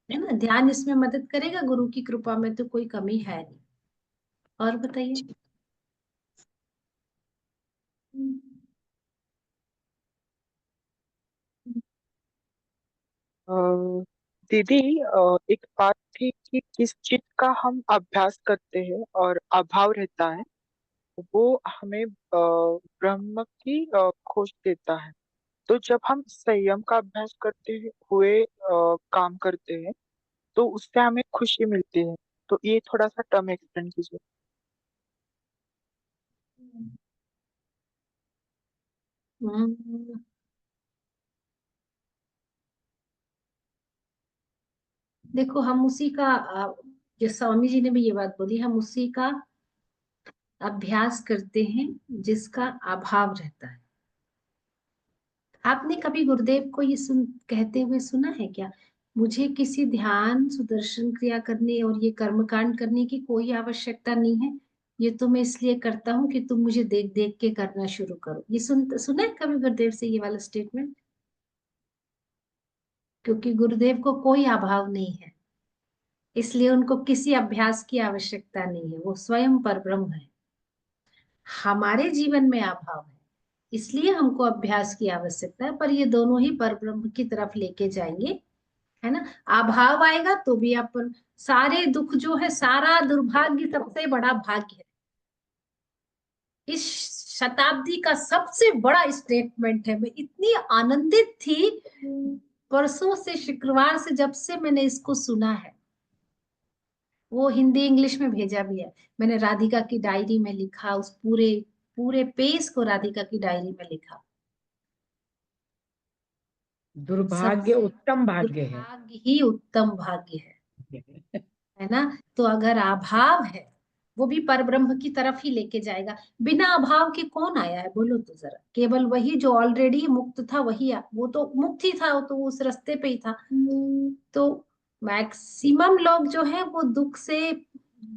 है ना। ध्यान इसमें मदद करेगा, गुरु की कृपा में तो कोई कमी है नहीं। और बताइए। अ, दीदी एक बात थी कि किस चीज का हम अभ्यास करते हैं और अभाव रहता है, वो हमें ब्रह्म की खोज देता है। तो जब हम संयम का अभ्यास करते हुए काम करते हैं तो उससे हमें खुशी मिलती है। तो ये थोड़ा सा टर्म एक्सप्लेन कीजिए। हम्म, देखो, हम उसी का जो स्वामी जी ने भी ये बात बोली, हम उसी का अभ्यास करते हैं जिसका अभाव रहता है। आपने कभी गुरुदेव को ये कहते हुए सुना है क्या? मुझे किसी ध्यान सुदर्शन क्रिया करने और ये कर्मकांड करने की कोई आवश्यकता नहीं है। ये तो मैं इसलिए करता हूँ कि तुम मुझे देख देख के करना शुरू करो। ये सुना है कभी गुरुदेव से ये वाला स्टेटमेंट? क्योंकि गुरुदेव को कोई अभाव नहीं है, इसलिए उनको किसी अभ्यास की आवश्यकता नहीं है। वो स्वयं परब्रह्म है। हमारे जीवन में अभाव है, इसलिए हमको अभ्यास की आवश्यकता है, पर ये दोनों ही परब्रह्म की तरफ लेके जाएंगे, है ना। अभाव आएगा तो भी अपन, सारे दुख जो है, सारा दुर्भाग्य सबसे बड़ा भाग्य है। इस शताब्दी का सबसे बड़ा स्टेटमेंट है। मैं इतनी आनंदित थी परसों से, शुक्रवार से, जब से मैंने इसको सुना है। वो हिंदी इंग्लिश में भेजा भी है। मैंने राधिका की डायरी में लिखा, उस पूरे पूरे पेज को राधिका की डायरी में लिखा। दुर्भाग्य सबसे उत्तम भाग्य है। दुर्भाग्य ही उत्तम भाग्य है ना। तो अगर अभाव है, वो भी परब्रह्म की तरफ ही लेके जाएगा। बिना अभाव के कौन आया है बोलो तो जरा। केवल वही जो ऑलरेडी मुक्त था, वही वो तो मुक्त ही था, वो तो उस रास्ते पे ही था। तो मैक्सिमम लोग जो है वो दुख से,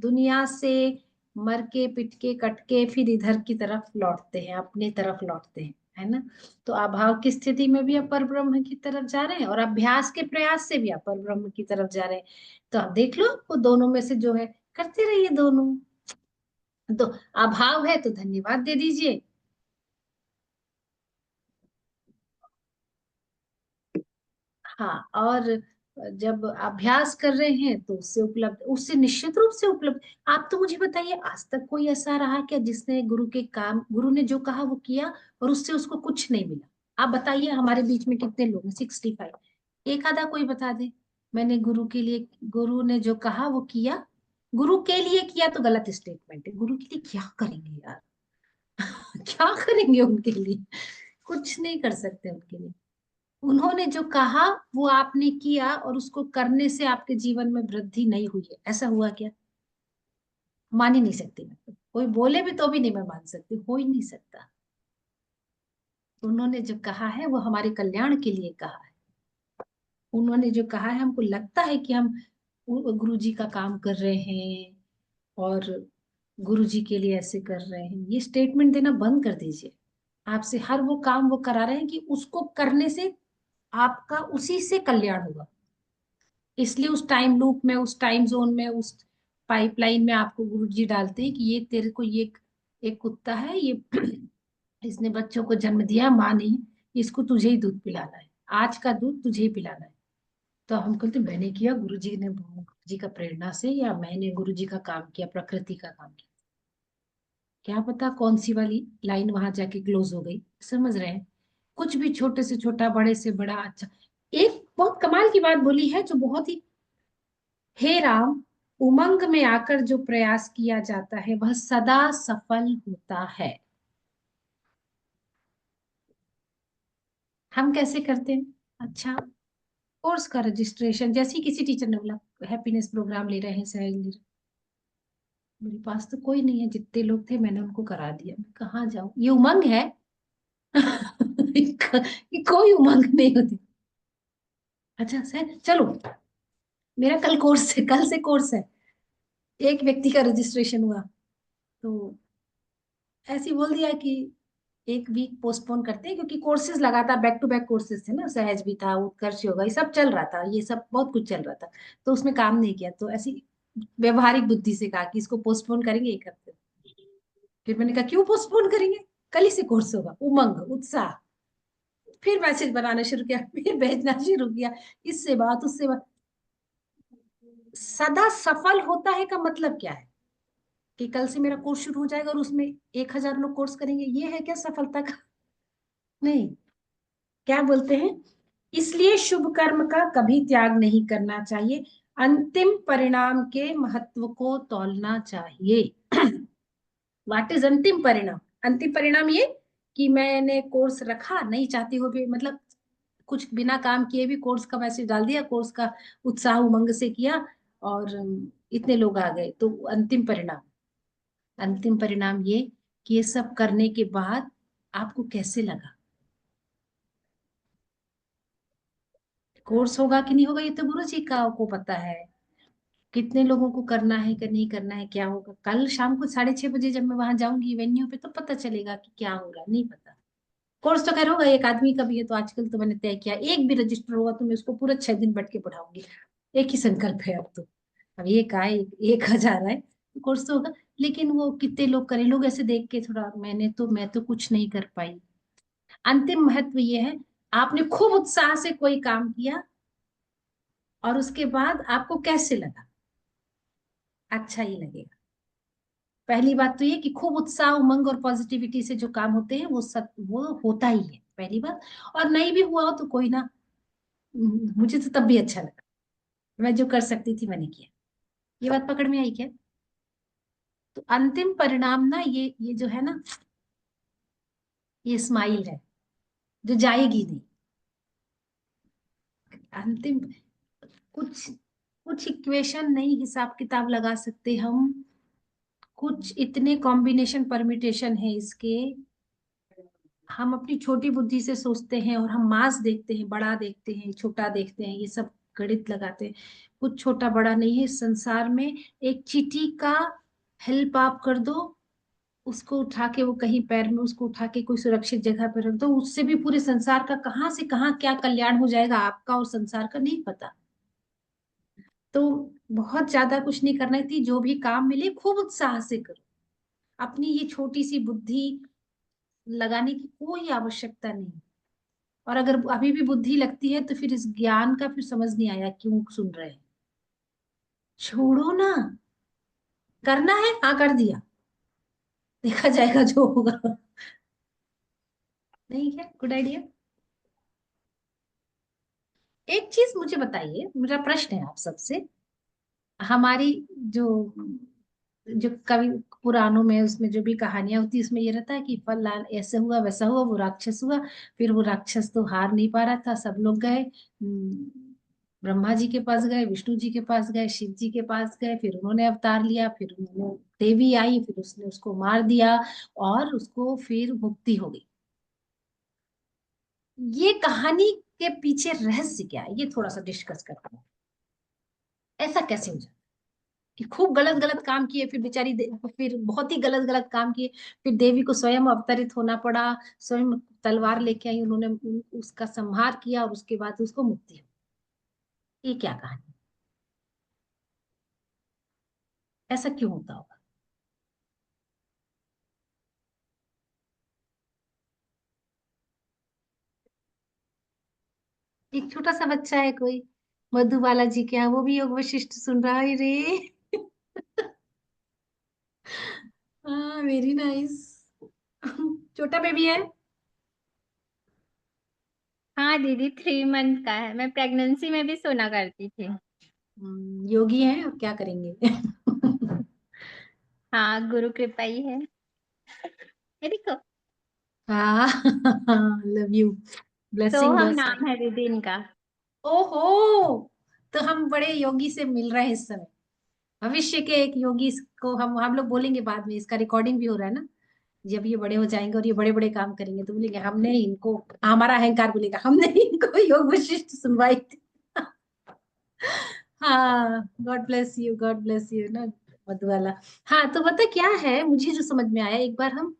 दुनिया से मर के पिट के कट के फिर इधर की तरफ लौटते हैं, अपनी तरफ लौटते हैं, है ना। तो अभाव की स्थिति में भी अपर ब्रह्म की तरफ जा रहे हैं, और अभ्यास के प्रयास से भी अपर ब्रह्म की तरफ जा रहे हैं। तो आप देख लो, वो दोनों में से जो है करते रहिए दोनों। तो अभाव है तो धन्यवाद दे दीजिए। हाँ, और जब अभ्यास कर रहे हैं तो उससे उपलब्ध, उससे निश्चित रूप से उपलब्ध। आप तो मुझे बताइए, आज तक कोई ऐसा रहा क्या जिसने गुरु के काम, गुरु ने जो कहा वो किया और उससे उसको कुछ नहीं मिला? आप बताइए, हमारे बीच में कितने लोग हैं? 65। एक आधा कोई बता दे, मैंने गुरु के लिए, गुरु ने जो कहा वो किया। गुरु के लिए किया तो गलत स्टेटमेंट है। गुरु के लिए क्या करेंगे यार? क्या करेंगे उनके लिए? कुछ नहीं कर सकते उनके लिए। उन्होंने जो कहा वो आपने किया और उसको करने से आपके जीवन में वृद्धि नहीं हुई है। ऐसा हुआ क्या? मान ही नहीं सकती मैं तो। कोई बोले भी तो भी नहीं मैं मान सकती, हो ही नहीं सकता। उन्होंने जो कहा है वो हमारे कल्याण के लिए कहा है। उन्होंने जो कहा है, हमको लगता है कि हम गुरु जी का काम कर रहे हैं और गुरु जी के लिए ऐसे कर रहे हैं, ये स्टेटमेंट देना बंद कर दीजिए। आपसे हर वो काम वो करा रहे हैं कि उसको करने से आपका उसी से कल्याण होगा। इसलिए उस टाइम लूप में, उस टाइम जोन में, उस पाइपलाइन में आपको गुरुजी डालते हैं कि ये तेरे को, ये एक कुत्ता है, ये इसने बच्चों को जन्म दिया, माँ नहीं, इसको तुझे ही दूध पिलाना है, आज का दूध तुझे ही पिलाना है। तो हम कहते मैंने किया, गुरुजी ने, गुरुजी का प्रेरणा से, या मैंने गुरुजी का काम किया, प्रकृति का काम किया। क्या पता कौन सी वाली लाइन वहां जाके क्लोज हो गई। समझ रहे हैं? कुछ भी छोटे से छोटा, बड़े से बड़ा। अच्छा, एक बहुत कमाल की बात बोली है जो बहुत ही, हे राम, उमंग में आकर जो प्रयास किया जाता है वह सदा सफल होता है। हम कैसे करते हैं? अच्छा, कोर्स का रजिस्ट्रेशन, जैसे ही किसी टीचर ने बोला हैप्पीनेस प्रोग्राम ले रहे हैं सहज ले रहे हैं, मेरे पास तो कोई नहीं है, जितने लोग थे मैंने उनको करा दिया, मैं कहाँ जाऊं? ये उमंग है? ये कोई उमंग नहीं होती। अच्छा सर चलो, मेरा कल कोर्स है, कल से कोर्स है, एक व्यक्ति का रजिस्ट्रेशन हुआ तो ऐसे ही बोल दिया कि एक वीक पोस्टपोन करते हैं, क्योंकि कोर्सेज लगातार बैक टू बैक कोर्सेज थे ना, सहज भी था, उत्कर्ष योगा, ये सब चल रहा था, ये सब बहुत कुछ चल रहा था, तो उसमें काम नहीं किया। तो ऐसी व्यवहारिक बुद्धि से कहा कि इसको पोस्टपोन करेंगे एक हफ्ते। फिर मैंने कहा क्यों पोस्टपोन करेंगे, कल ही से कोर्स होगा। उमंग, उत्साह। फिर मैसेज बनाना शुरू किया, फिर भेजना शुरू किया, इससे बात उससे बात। सदा सफल होता है का मतलब क्या है? कि कल से मेरा कोर्स शुरू हो जाएगा और उसमें 1000 लोग कोर्स करेंगे, ये है क्या सफलता का? नहीं। क्या बोलते हैं? इसलिए शुभ कर्म का कभी त्याग नहीं करना चाहिए, अंतिम परिणाम के महत्व को तौलना चाहिए। व्हाट इज अंतिम परिणाम? अंतिम परिणाम ये कि मैंने कोर्स रखा, नहीं चाहती हो भी, मतलब कुछ बिना काम किए भी कोर्स का मैसेज डाल दिया, कोर्स का उत्साह उमंग से किया और इतने लोग आ गए, तो अंतिम परिणाम, अंतिम परिणाम ये कि ये सब करने के बाद आपको कैसे लगा? कोर्स होगा कि नहीं होगा ये तो गुरु जी का को पता है, कितने लोगों को करना है कि नहीं करना है, क्या होगा। कल शाम को 6:30 बजे जब मैं वहां जाऊंगी वेन्यू पे तो पता चलेगा कि क्या हो रहा है, नहीं पता। कोर्स तो खैर होगा, एक आदमी का भी है, तो आजकल तो मैंने तय किया एक भी रजिस्टर होगा तो मैं उसको पूरा 6 दिन बैठ के पढ़ाऊंगी। एक ही संकल्प है अब तो। अब एक आए, 1000 आए, कोर्स तो होगा। लेकिन वो कितने लोग करें, लोग ऐसे देख के थोड़ा, मैं तो कुछ नहीं कर पाई। अंतिम महत्व ये है, आपने खूब उत्साह से कोई काम किया और उसके बाद आपको कैसे लगा? अच्छा ही लगेगा। पहली बात तो ये कि खूब उत्साह, उमंग और पॉजिटिविटी से जो काम होते हैं वो होता ही है, पहली बात। और नहीं भी हुआ हो तो कोई ना, मुझे तो तब भी अच्छा लगा, मैं जो कर सकती थी मैंने किया। ये बात पकड़ में आई क्या? तो अंतिम परिणाम ना, ये जो है ना, ये स्माइल है जो जाएगी नहीं। अंतिम, कुछ कुछ इक्वेशन नहीं, हिसाब किताब लगा सकते हम, कुछ इतने कॉम्बिनेशन परमिटेशन है इसके, हम अपनी छोटी बुद्धि से सोचते हैं और हम मास देखते हैं, बड़ा देखते हैं, छोटा देखते हैं, ये सब गणित लगाते हैं। कुछ छोटा बड़ा नहीं है इस संसार में। एक चींटी का हेल्प आप कर दो, उसको उठा के, वो कहीं पैर में, उसको उठा के कोई सुरक्षित जगह पर रख दो, उससे भी पूरे संसार का कहाँ से कहाँ क्या कल्याण हो जाएगा, आपका और संसार का नहीं पता। तो बहुत ज्यादा कुछ नहीं करना थी, जो भी काम मिले खूब उत्साह से करो। अपनी ये छोटी सी बुद्धि लगाने की कोई आवश्यकता नहीं। और अगर अभी भी बुद्धि लगती है तो फिर इस ज्ञान का फिर समझ नहीं आया क्यों सुन रहे हैं। छोड़ो ना, करना है हाँ कर दिया, देखा जाएगा जो होगा। नहीं क्या गुड आइडिया। एक चीज मुझे बताइए, मेरा प्रश्न है आप सबसे, हमारी जो जो कवि पुराणों में उसमें जो भी कहानियां होती है उसमें ये रहता है कि फलान ऐसे हुआ वैसा हुआ, वो राक्षस हुआ, फिर वो राक्षस तो हार नहीं पा रहा था, सब लोग गए ब्रह्मा जी के पास गए, विष्णु जी के पास गए, शिव जी के पास गए, फिर उन्होंने अवतार लिया, फिर उन्होंने देवी आई, फिर उसने उसको मार दिया और उसको फिर मुक्ति हो गई। ये कहानी के पीछे रहस्य क्या है, ये थोड़ा सा डिस्कस करते हैं। ऐसा कैसे हो जाता कि खूब गलत गलत काम किए, फिर फिर बहुत ही गलत गलत काम किए, फिर देवी को स्वयं अवतरित होना पड़ा, स्वयं तलवार लेके आई, उन्होंने उसका संहार किया और उसके बाद उसको मुक्ति हुई। ये क्या कहानी, ऐसा क्यों होता होगा? एक छोटा सा बच्चा है कोई, मधुबाला जी के यहाँ, वो भी योग वशिष्ठ सुन रहा है रे। हाँ वेरी नाइस। छोटा बेबी है। हाँ दीदी 3 मंथ का है, मैं प्रेगनेंसी में भी सोना करती थी। योगी है और क्या करेंगे। हाँ गुरु कृपा ही है, ये देखो हाँ लव यू, ब्लेसिंग सोहम बहुत नाम सारी। है दीदी इनका। ओहो, तो हम बड़े योगी से मिल रहे हैं इस समय। भविष्य के एक योगी को हम लोग बोलेंगे बाद में, इसका रिकॉर्डिंग भी हो रहा है ना, जब ये बड़े हो जाएंगे और ये बड़े बड़े काम करेंगे तो बोलेंगे हमने इनको, हमारा अहंकार बोलेगा हमने इनको योग वशिष्ठ सुनवाई थी। हाँ गॉड ब्लेस यू ना मधुबाला। हाँ तो पता क्या है मुझे जो समझ में आया, एक बार हम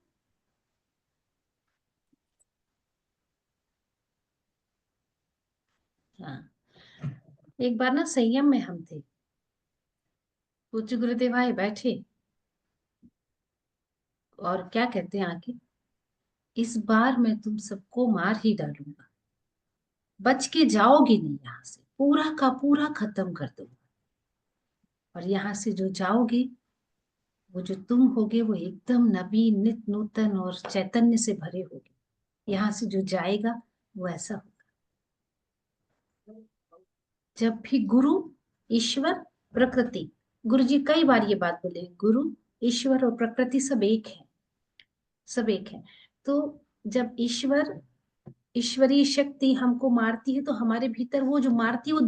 हाँ एक बार ना संयम में हम थे, पूज्य गुरुदेव आए बैठे और क्या कहते हैं आके, इस बार मैं तुम सबको मार ही डालूंगा, बच के जाओगे नहीं, यहाँ से पूरा का पूरा खत्म कर दूंगा, और यहाँ से जो जाओगे वो जो तुम होगे वो एकदम नवीन नित नूतन और चैतन्य से भरे होगे, यहाँ से जो जाएगा वो ऐसा होगा। जब भी गुरु ईश्वर प्रकृति, गुरु जी कई बार ये बात बोले, गुरु ईश्वर और प्रकृति सब एक है, सब एक है। तो जब ईश्वरीय शक्ति हमको मारती है तो हमारे भीतर वो जो मारती है वो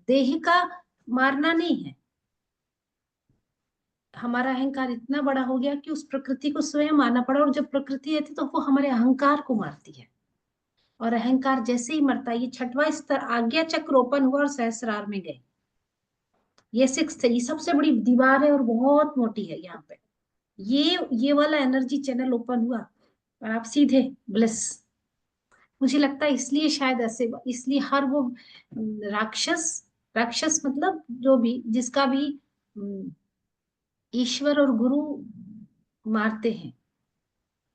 देह का मारना नहीं है। हमारा अहंकार इतना बड़ा हो गया कि उस प्रकृति को स्वयं मारना पड़ा, और जब प्रकृति आती तो वो हमारे अहंकार को मारती है, और अहंकार जैसे ही मरता है, ये 6वां स्तर आज्ञा चक्र ओपन हुआ और सहस्रार में गए। ये 6th है, ये सबसे बड़ी दीवार है और बहुत मोटी है। यहाँ पे ये वाला एनर्जी चैनल ओपन हुआ और आप सीधे ब्लिस। मुझे लगता है इसलिए शायद ऐसे, इसलिए हर वो राक्षस, राक्षस मतलब जो भी जिसका भी ईश्वर और गुरु मारते हैं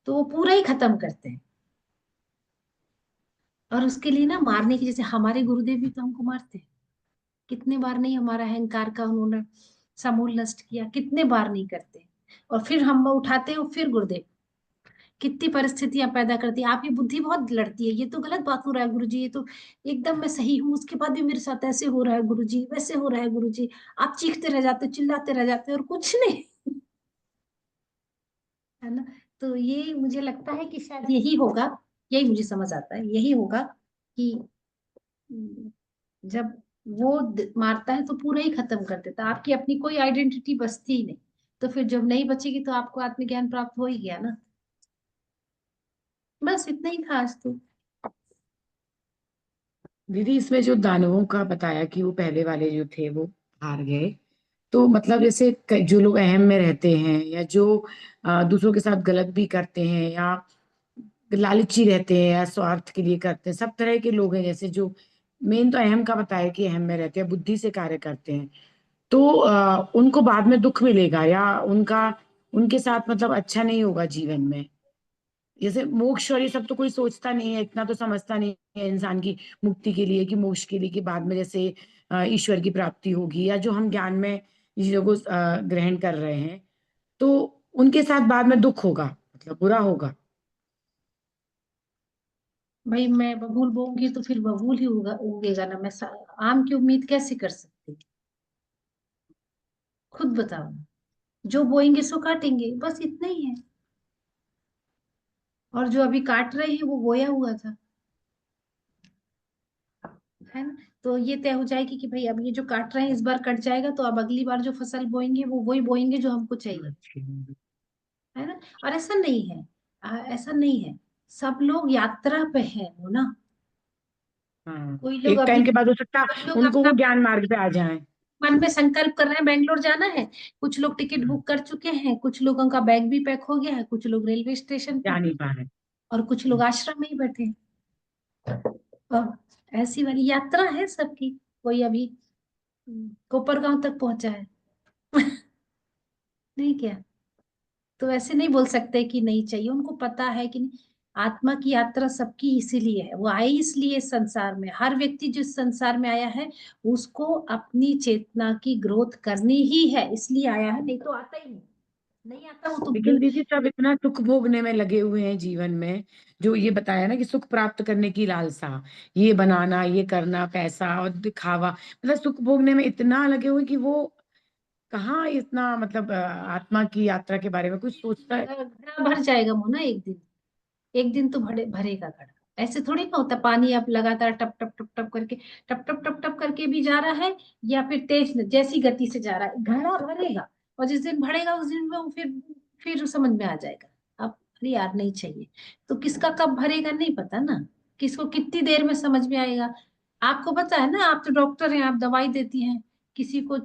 तो वो पूरा ही खत्म करते हैं। और उसके लिए ना मारने की, जैसे हमारे गुरुदेव भी तो हमको मारते हैं, कितने बार नहीं हमारा अहंकार का उन्होंने समूल नष्ट किया, कितने बार नहीं करते, और फिर हम उठाते हैं, फिर गुरुदेव कितनी परिस्थितियां पैदा करती है। आपकी बुद्धि बहुत लड़ती है, ये तो गलत बात हो रहा है गुरुजी, ये तो एकदम मैं सही हूँ, उसके बाद भी मेरे साथ ऐसे हो रहा है गुरुजी, वैसे हो रहा है गुरुजी। आप चीखते रह जाते, चिल्लाते रह जाते और कुछ नहीं, है ना। तो ये मुझे लगता है कि शायद यही होगा, यही मुझे समझ आता है, यही होगा कि जब वो मारता है तो पूरा ही खत्म कर देता है, आपकी अपनी कोई आइडेंटिटी बचती ही नहीं। तो फिर जब नहीं बचेगी तो आपको आत्मज्ञान प्राप्त हो ही गया ना। बस इतना ही था आज तो। दीदी इसमें जो दानवों का बताया कि वो पहले वाले जो थे वो हार गए, तो मतलब जैसे जो लोग अहम में रहते हैं या जो दूसरों के साथ गलत भी करते हैं या लालची रहते हैं या स्वार्थ के लिए करते हैं, सब तरह के लोग हैं, जैसे जो मेन तो अहम का बताया कि अहम में रहते हैं, बुद्धि से कार्य करते हैं, तो उनको बाद में दुख मिलेगा या उनका उनके साथ मतलब अच्छा नहीं होगा जीवन में, जैसे मोक्ष और ये सब तो कोई सोचता नहीं है, इतना तो समझता नहीं है इंसान की मुक्ति के लिए, कि मोक्ष के लिए, कि बाद में जैसे ईश्वर की प्राप्ति होगी, या जो हम ज्ञान में चीजों को ग्रहण कर रहे हैं, तो उनके साथ बाद में दुख होगा, मतलब बुरा होगा। भाई मैं बबूल बोऊंगी तो फिर बबूल ही उगेगा ना, मैं आम की उम्मीद कैसे कर सकती? खुद बताओ, जो बोएंगे सो काटेंगे, बस इतना ही है। और जो अभी काट रहे हैं वो बोया हुआ था, है ना। तो ये तय हो जाएगी कि भाई अब ये जो काट रहे हैं इस बार कट जाएगा, तो अब अगली बार जो फसल बोएंगे वो वही बोएंगे जो हमको चाहिए, है ना। और ऐसा नहीं है, ऐसा नहीं है, सब लोग यात्रा पे हैं वो ना। हाँ, कोई लोग एक अभी, टाइम के बाद हो सकता है कोई लोग उनको अपना वो ज्ञान मार्ग पे आ जाए। मन में संकल्प कर रहे हैं बैंगलोर जाना है, कुछ लोग टिकट बुक कर चुके हैं, कुछ लोगों का बैग भी पैक हो गया है, कुछ लोग रेलवे स्टेशन पे जा हैं, नहीं पा रहे। और कुछ लोग आश्रम में ही बैठे हैं। और ऐसी वाली यात्रा है सबकी। कोई अभी कोपरगांव तक पहुंचा है नहीं क्या? तो ऐसे नहीं बोल सकते कि नहीं चाहिए, उनको पता है कि नहीं, आत्मा की यात्रा सबकी इसीलिए है, वो आए इसलिए इस संसार में। हर व्यक्ति जो इस संसार में आया है उसको अपनी चेतना की ग्रोथ करनी ही है, इसलिए आया है, नहीं तो आता ही नहीं। नहीं आता वो तो लेकिन दीदी सब इतना सुख भोगने में लगे हुए हैं जीवन में, जो ये बताया ना कि सुख प्राप्त करने की लालसा, ये बनाना, ये करना, पैसा और दिखावा, मतलब सुख भोगने में इतना लगे हुए कि वो कहाँ इतना, मतलब आत्मा की यात्रा के बारे में कुछ सोचता है। घड़ा भर जाएगा मोना एक दिन, एक दिन तो भरेगा घड़ा। ऐसे थोड़ी ना होता, पानी अब लगातार टप टप टप टप करके, टप टप टप टप करके भी जा रहा है, या फिर तेज जैसी गति से जा रहा है, घड़ा भरेगा। और जिस दिन भरेगा उस दिन में वो फिर समझ में आ जाएगा। अब अरे यार नहीं चाहिए, तो किसका कब भरेगा नहीं पता ना, किसको कितनी देर में समझ में आएगा। आपको पता है ना, आप तो डॉक्टर हैं, आप दवाई देती हैं, किसी को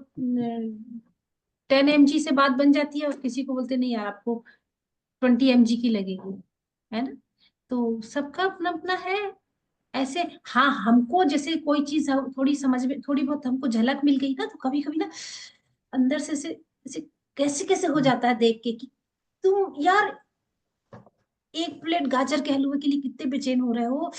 10 mg से बात बन जाती है, और किसी को बोलते नहीं यार आपको 20 mg की लगेगी, है ना। तो सबका अपना अपना है। ऐसे हाँ, हमको जैसे कोई चीज थोड़ी समझ में, थोड़ी बहुत हमको झलक मिल गई ना, तो कभी कभी ना अंदर से ऐसे कैसे कैसे हो जाता है देख के कि तुम यार एक प्लेट गाजर के हलवे के लिए कितने बेचैन हो रहे हो,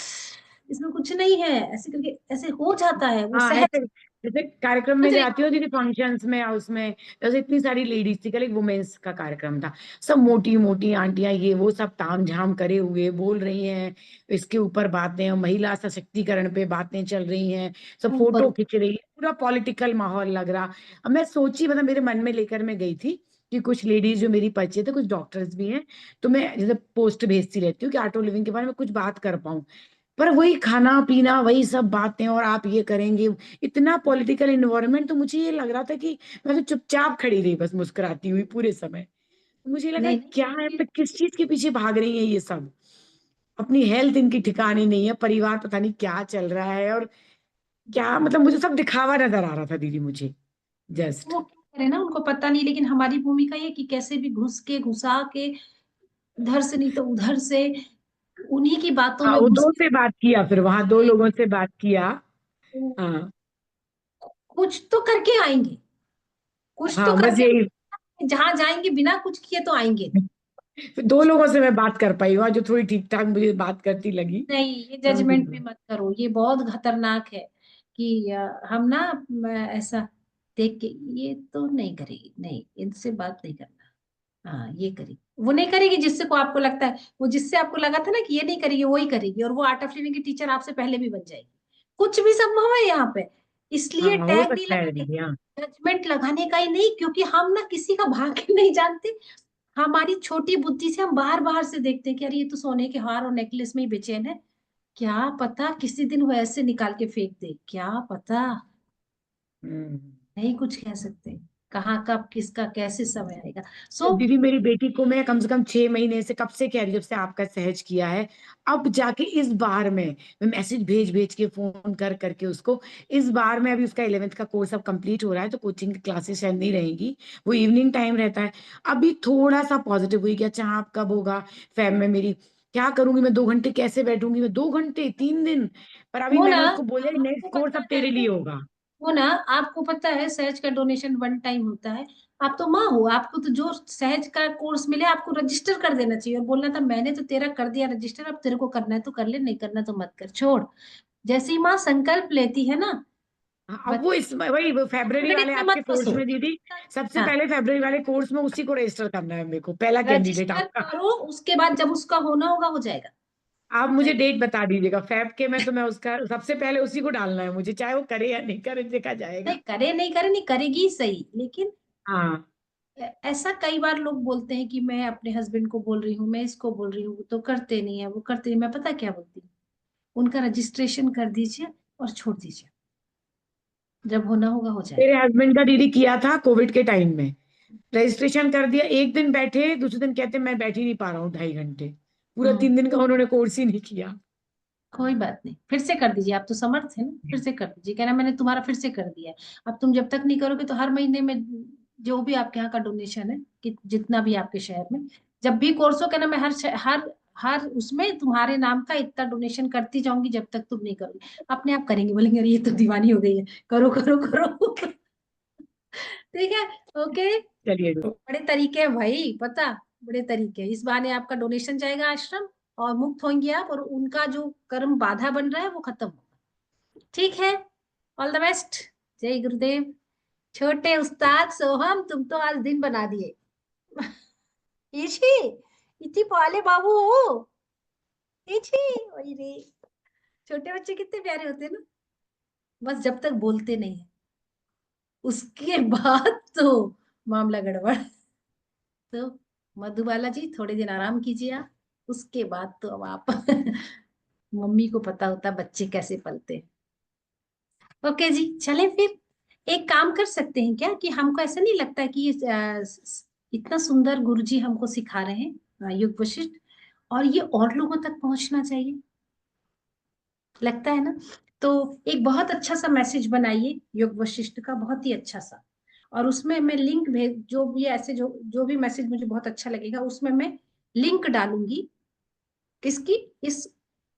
इसमें कुछ नहीं है, ऐसे करके ऐसे हो जाता है वो हाँ, सहज। ऐसे जैसे कार्यक्रम में समझ रही जाती हो दीदी फंक्शंस में, उसमें जैसे इतनी सारी लेडीज थी, कल एक वुमेन्स का कार्यक्रम था, सब मोटी मोटी आंटियां, ये वो सब ताम झाम करे हुए बोल रही हैं, इसके ऊपर बातें, महिला सशक्तिकरण पे बातें चल रही हैं, सब फोटो खींच रही है, पूरा पॉलिटिकल माहौल लग रहा। अब मैं सोची, मतलब मेरे मन में लेकर मैं गई थी कि कुछ लेडीज जो मेरी परिचय थे, कुछ डॉक्टर्स भी हैं, तो मैं जैसे पोस्ट भेजती रहती हूँ कि ऑटो लिविंग के बारे में कुछ बात कर पाऊं, पर वही खाना पीना, वही सब बातें, और आप ये करेंगे, इतना पॉलिटिकल इन्वायरमेंट। तो मुझे ये लग रहा था कि मैं तो चुपचाप खड़ी रही बस मुस्कुराती हुई पूरे समय। तो मुझे लगा नहीं क्या है, पे किस चीज के पीछे भाग रही है ये सब, अपनी हेल्थ इनकी ठिकाने नहीं है, परिवार पता नहीं क्या चल रहा है, और क्या, मतलब मुझे सब दिखावा नजर आ रहा था दीदी मुझे, जस्ट। वो क्या करे ना, उनको पता नहीं, लेकिन हमारी भूमिका ये कि कैसे भी घुस के घुसा के, इधर से नहीं तो उधर से, उन्हीं की बातों हाँ, में वो घुस दो से बात किया, फिर वहां दो के लोगों से बात किया। हाँ। कुछ तो करके आएंगे, कुछ तो हाँ, बस करके यही। आएंगे। जहां जाएंगे बिना कुछ किए तो आएंगे नहीं। फिर दो लोगों से मैं बात कर पाई, वहां जो थोड़ी ठीक ठाक मुझे बात करती लगी। नहीं, ये जजमेंट भी मत करो, ये बहुत खतरनाक है कि हम ना ऐसा देख के ये तो नहीं करेगी, नहीं इनसे बात नहीं करना, हाँ ये करेगी, वो नहीं करेगी जिससे को आपको लगता है, वो जिससे आपको लगा था ना कि ये नहीं करेगी वही करेगी, और वो आर्ट ऑफ लिविंग की टीचर आपसे पहले भी बन जाएगी। कुछ भी संभव है यहाँ पे, हाँ, इसलिए हो टैग नहीं सकता है लगाने, दीदी। हाँ। जजमेंट लगाने का ही नहीं, क्योंकि हम ना किसी का भाग्य नहीं जानते। हमारी छोटी बुद्धि से हम बाहर बाहर से देखते हैं कि अरे ये तो सोने के हार और नेकलेस में ही बेचैन है, क्या पता किसी दिन वो ऐसे निकाल के फेंक दे, क्या पता। हम्म। नहीं कुछ कह सकते, कहाँ कब किसका कैसे समय आएगा। तो सो दीदी मेरी बेटी को मैं कम से कम 6 महीने से, कब से कह रही हूँ, जब से आपका सहज किया है, अब जाके इस बार में मैं मैसेज भेज भेज के, फोन कर करके उसको, इस बार में, अभी उसका 11th का कोर्स अब कंप्लीट हो रहा है, तो कोचिंग क्लासेस शायद नहीं रहेंगी, वो इवनिंग टाइम रहता है। अभी थोड़ा सा पॉजिटिव हुई कि अच्छा आप कब होगा फैब में, मेरी क्या करूंगी मैं, 2 घंटे कैसे बैठूंगी मैं, 2 घंटे 3 दिन। पर अभी वो ना मैंने उसको बोला आपको नेक्स्ट कोर्स पता अब है, तेरे लिए होगा। वो ना आपको पता है सहज का डोनेशन 1 टाइम होता है, आप तो माँ हो, आपको तो जो सहज का कोर्स मिले आपको रजिस्टर कर देना चाहिए और बोलना था मैंने तो तेरा कर दिया रजिस्टर, अब तेरे को करना है तो कर ले, नहीं करना तो मत कर, छोड़। जैसे ही माँ संकल्प लेती है ना, अब वो इस वही फेब्रुवरी वाले कैंडिडेट में आपके मत कोर्स फंसो। में दीदी, सबसे हाँ, पहले फेब्रुवरी वाले कोर्स में उसी को रजिस्टर करना है मेरे को, पहला कैंडिडेट रजिस्टर आपका। करो, उसके बाद जब उसका होना होगा हो जाएगा। आप मुझे डेट बता दीजिएगा फैब के में, तो मैं उसका सबसे पहले उसी को डालना है मुझे, चाहे वो करे या नहीं करे देखा जाएगा। नहीं करे नहीं करे नहीं करेगी ही सही, लेकिन हाँ ऐसा कई बार लोग बोलते हैं कि मैं अपने हस्बैंड को बोल रही हूँ, मैं इसको बोल रही हूँ, तो करते नहीं है, वो करते नहीं। मैं पता क्या बोलती हूँ, उनका रजिस्ट्रेशन कर दीजिए और छोड़ दीजिए, जब होना होगा हो जाएगा। मेरे हस्बैंड का दीदी किया था कोविड के टाइम में, रजिस्ट्रेशन कर दिया, एक दिन बैठे, दूसरे दिन कहते मैं बैठ ही नहीं पा रहा हूँ 2.5 घंटे, पूरा 3 दिन का उन्होंने कोर्स ही नहीं किया। कोई बात नहीं, फिर से कर दीजिए, आप तो समर्थ है ना, फिर से कर दीजिए, कहना मैंने तुम्हारा फिर से कर दिया है। अब तुम जब तक नहीं करोगे तो हर महीने में जो भी आपके यहाँ का डोनेशन है, कि जितना भी आपके शहर में जब भी कोर्स हो, कहना मैं हर हर उसमें तुम्हारे नाम का इतना डोनेशन करती जाऊंगी जब तक तुम नहीं करोगे। अपने आप करेंगे, बोलेंगे अरे ये तो दीवानी हो गई है, करो करो करो। ठीक है, ओके। चलिए बड़े तरीके हैं भाई, पता, बड़े तरीके हैं। इस बहाने आपका डोनेशन जाएगा आश्रम और मुक्त होंगे आप, और उनका जो कर्म बाधा बन रहा है वो खत्म होगा। ठीक है, ऑल द बेस्ट। जय गुरुदेव। छोटे उस्ताद सोहम, तुम तो आज दिन बना दिए। इची इची पाले बाबू हो, इची वही रे। छोटे बच्चे कितने प्यारे होते हैं ना, बस जब तक बोलते नहीं है, उसके बाद तो मामला गड़बड़। तो मधुबाला जी थोड़े दिन आराम कीजिए आप, उसके बाद तो अब आप मम्मी को पता होता बच्चे कैसे पलते हैं। ओके जी, चले फिर एक काम कर सकते हैं क्या, कि हमको ऐसा नहीं लगता कि ये इतना सुंदर गुरुजी हमको सिखा रहे हैं योग वशिष्ठ, और ये और लोगों तक पहुंचना चाहिए, लगता है ना? तो एक बहुत अच्छा सा मैसेज बनाइए योग वशिष्ठ का, बहुत ही अच्छा सा, और उसमें मैं लिंक भेज, जो भी ऐसे जो भी मैसेज मुझे बहुत अच्छा लगेगा उसमें मैं लिंक डालूंगी, किसकी, इस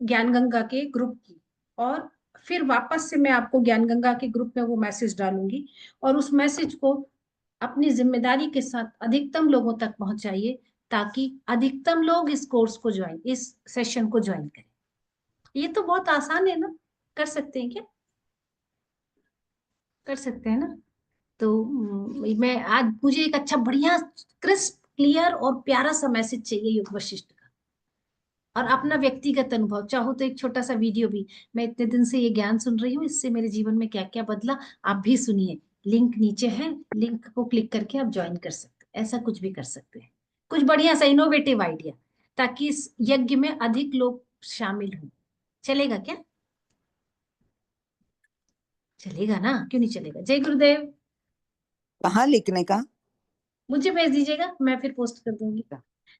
ज्ञान गंगा के ग्रुप की, और फिर वापस से मैं आपको ज्ञान गंगा के ग्रुप में वो मैसेज डालूंगी, और उस मैसेज को अपनी जिम्मेदारी के साथ अधिकतम लोगों तक पहुंचाइए, ताकि अधिकतम लोग इस कोर्स को ज्वाइन, इस सेशन को ज्वाइन करें। ये तो बहुत आसान है ना, कर सकते हैं क्या, कर सकते हैं ना? तो मैं आज, मुझे एक अच्छा बढ़िया क्रिस्प क्लियर और प्यारा सा मैसेज चाहिए योग वशिष्ठ का, और अपना व्यक्तिगत अनुभव, चाहो तो एक छोटा सा वीडियो भी, मैं इतने दिन से ये ज्ञान सुन रही हूँ, इससे मेरे जीवन में क्या क्या बदला, आप भी सुनिए। लिंक नीचे है, लिंक को क्लिक करके आप ज्वाइन कर सकते हैं, ऐसा कुछ भी कर सकते हैं, कुछ बढ़िया सा इनोवेटिव आइडिया, ताकि इस यज्ञ में अधिक लोग शामिल हों। चलेगा क्या? चलेगा ना, क्यों नहीं चलेगा? जय गुरुदेव। कहाँ लिखने का? मुझे भेज दीजिएगा, मैं फिर पोस्ट कर दूंगी।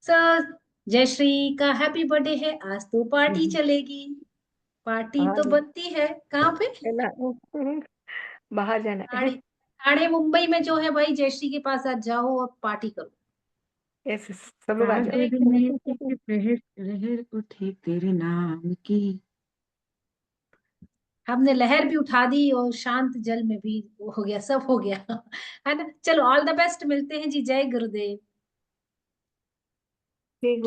सर, जय श्री का हैप्पी बर्थडे है आज, तो पार्टी चलेगी, पार्टी तो बनती है। कहाँ पे? बाहर जाना है। ठाणे, ठाणे मुंबई में जो है भाई, जयश्री के पास आज जाओ और पार्टी करो। यस, सब लोग आ जाओ। सागर में लहर लहर उठी तेरे नाम की। हमने लहर भी उठा दी और शांत जल में भी वो हो गया, सब हो गया। है ना? चलो, ऑल द बेस्ट, मिलते हैं जी, जय गुरुदेव। ठीक।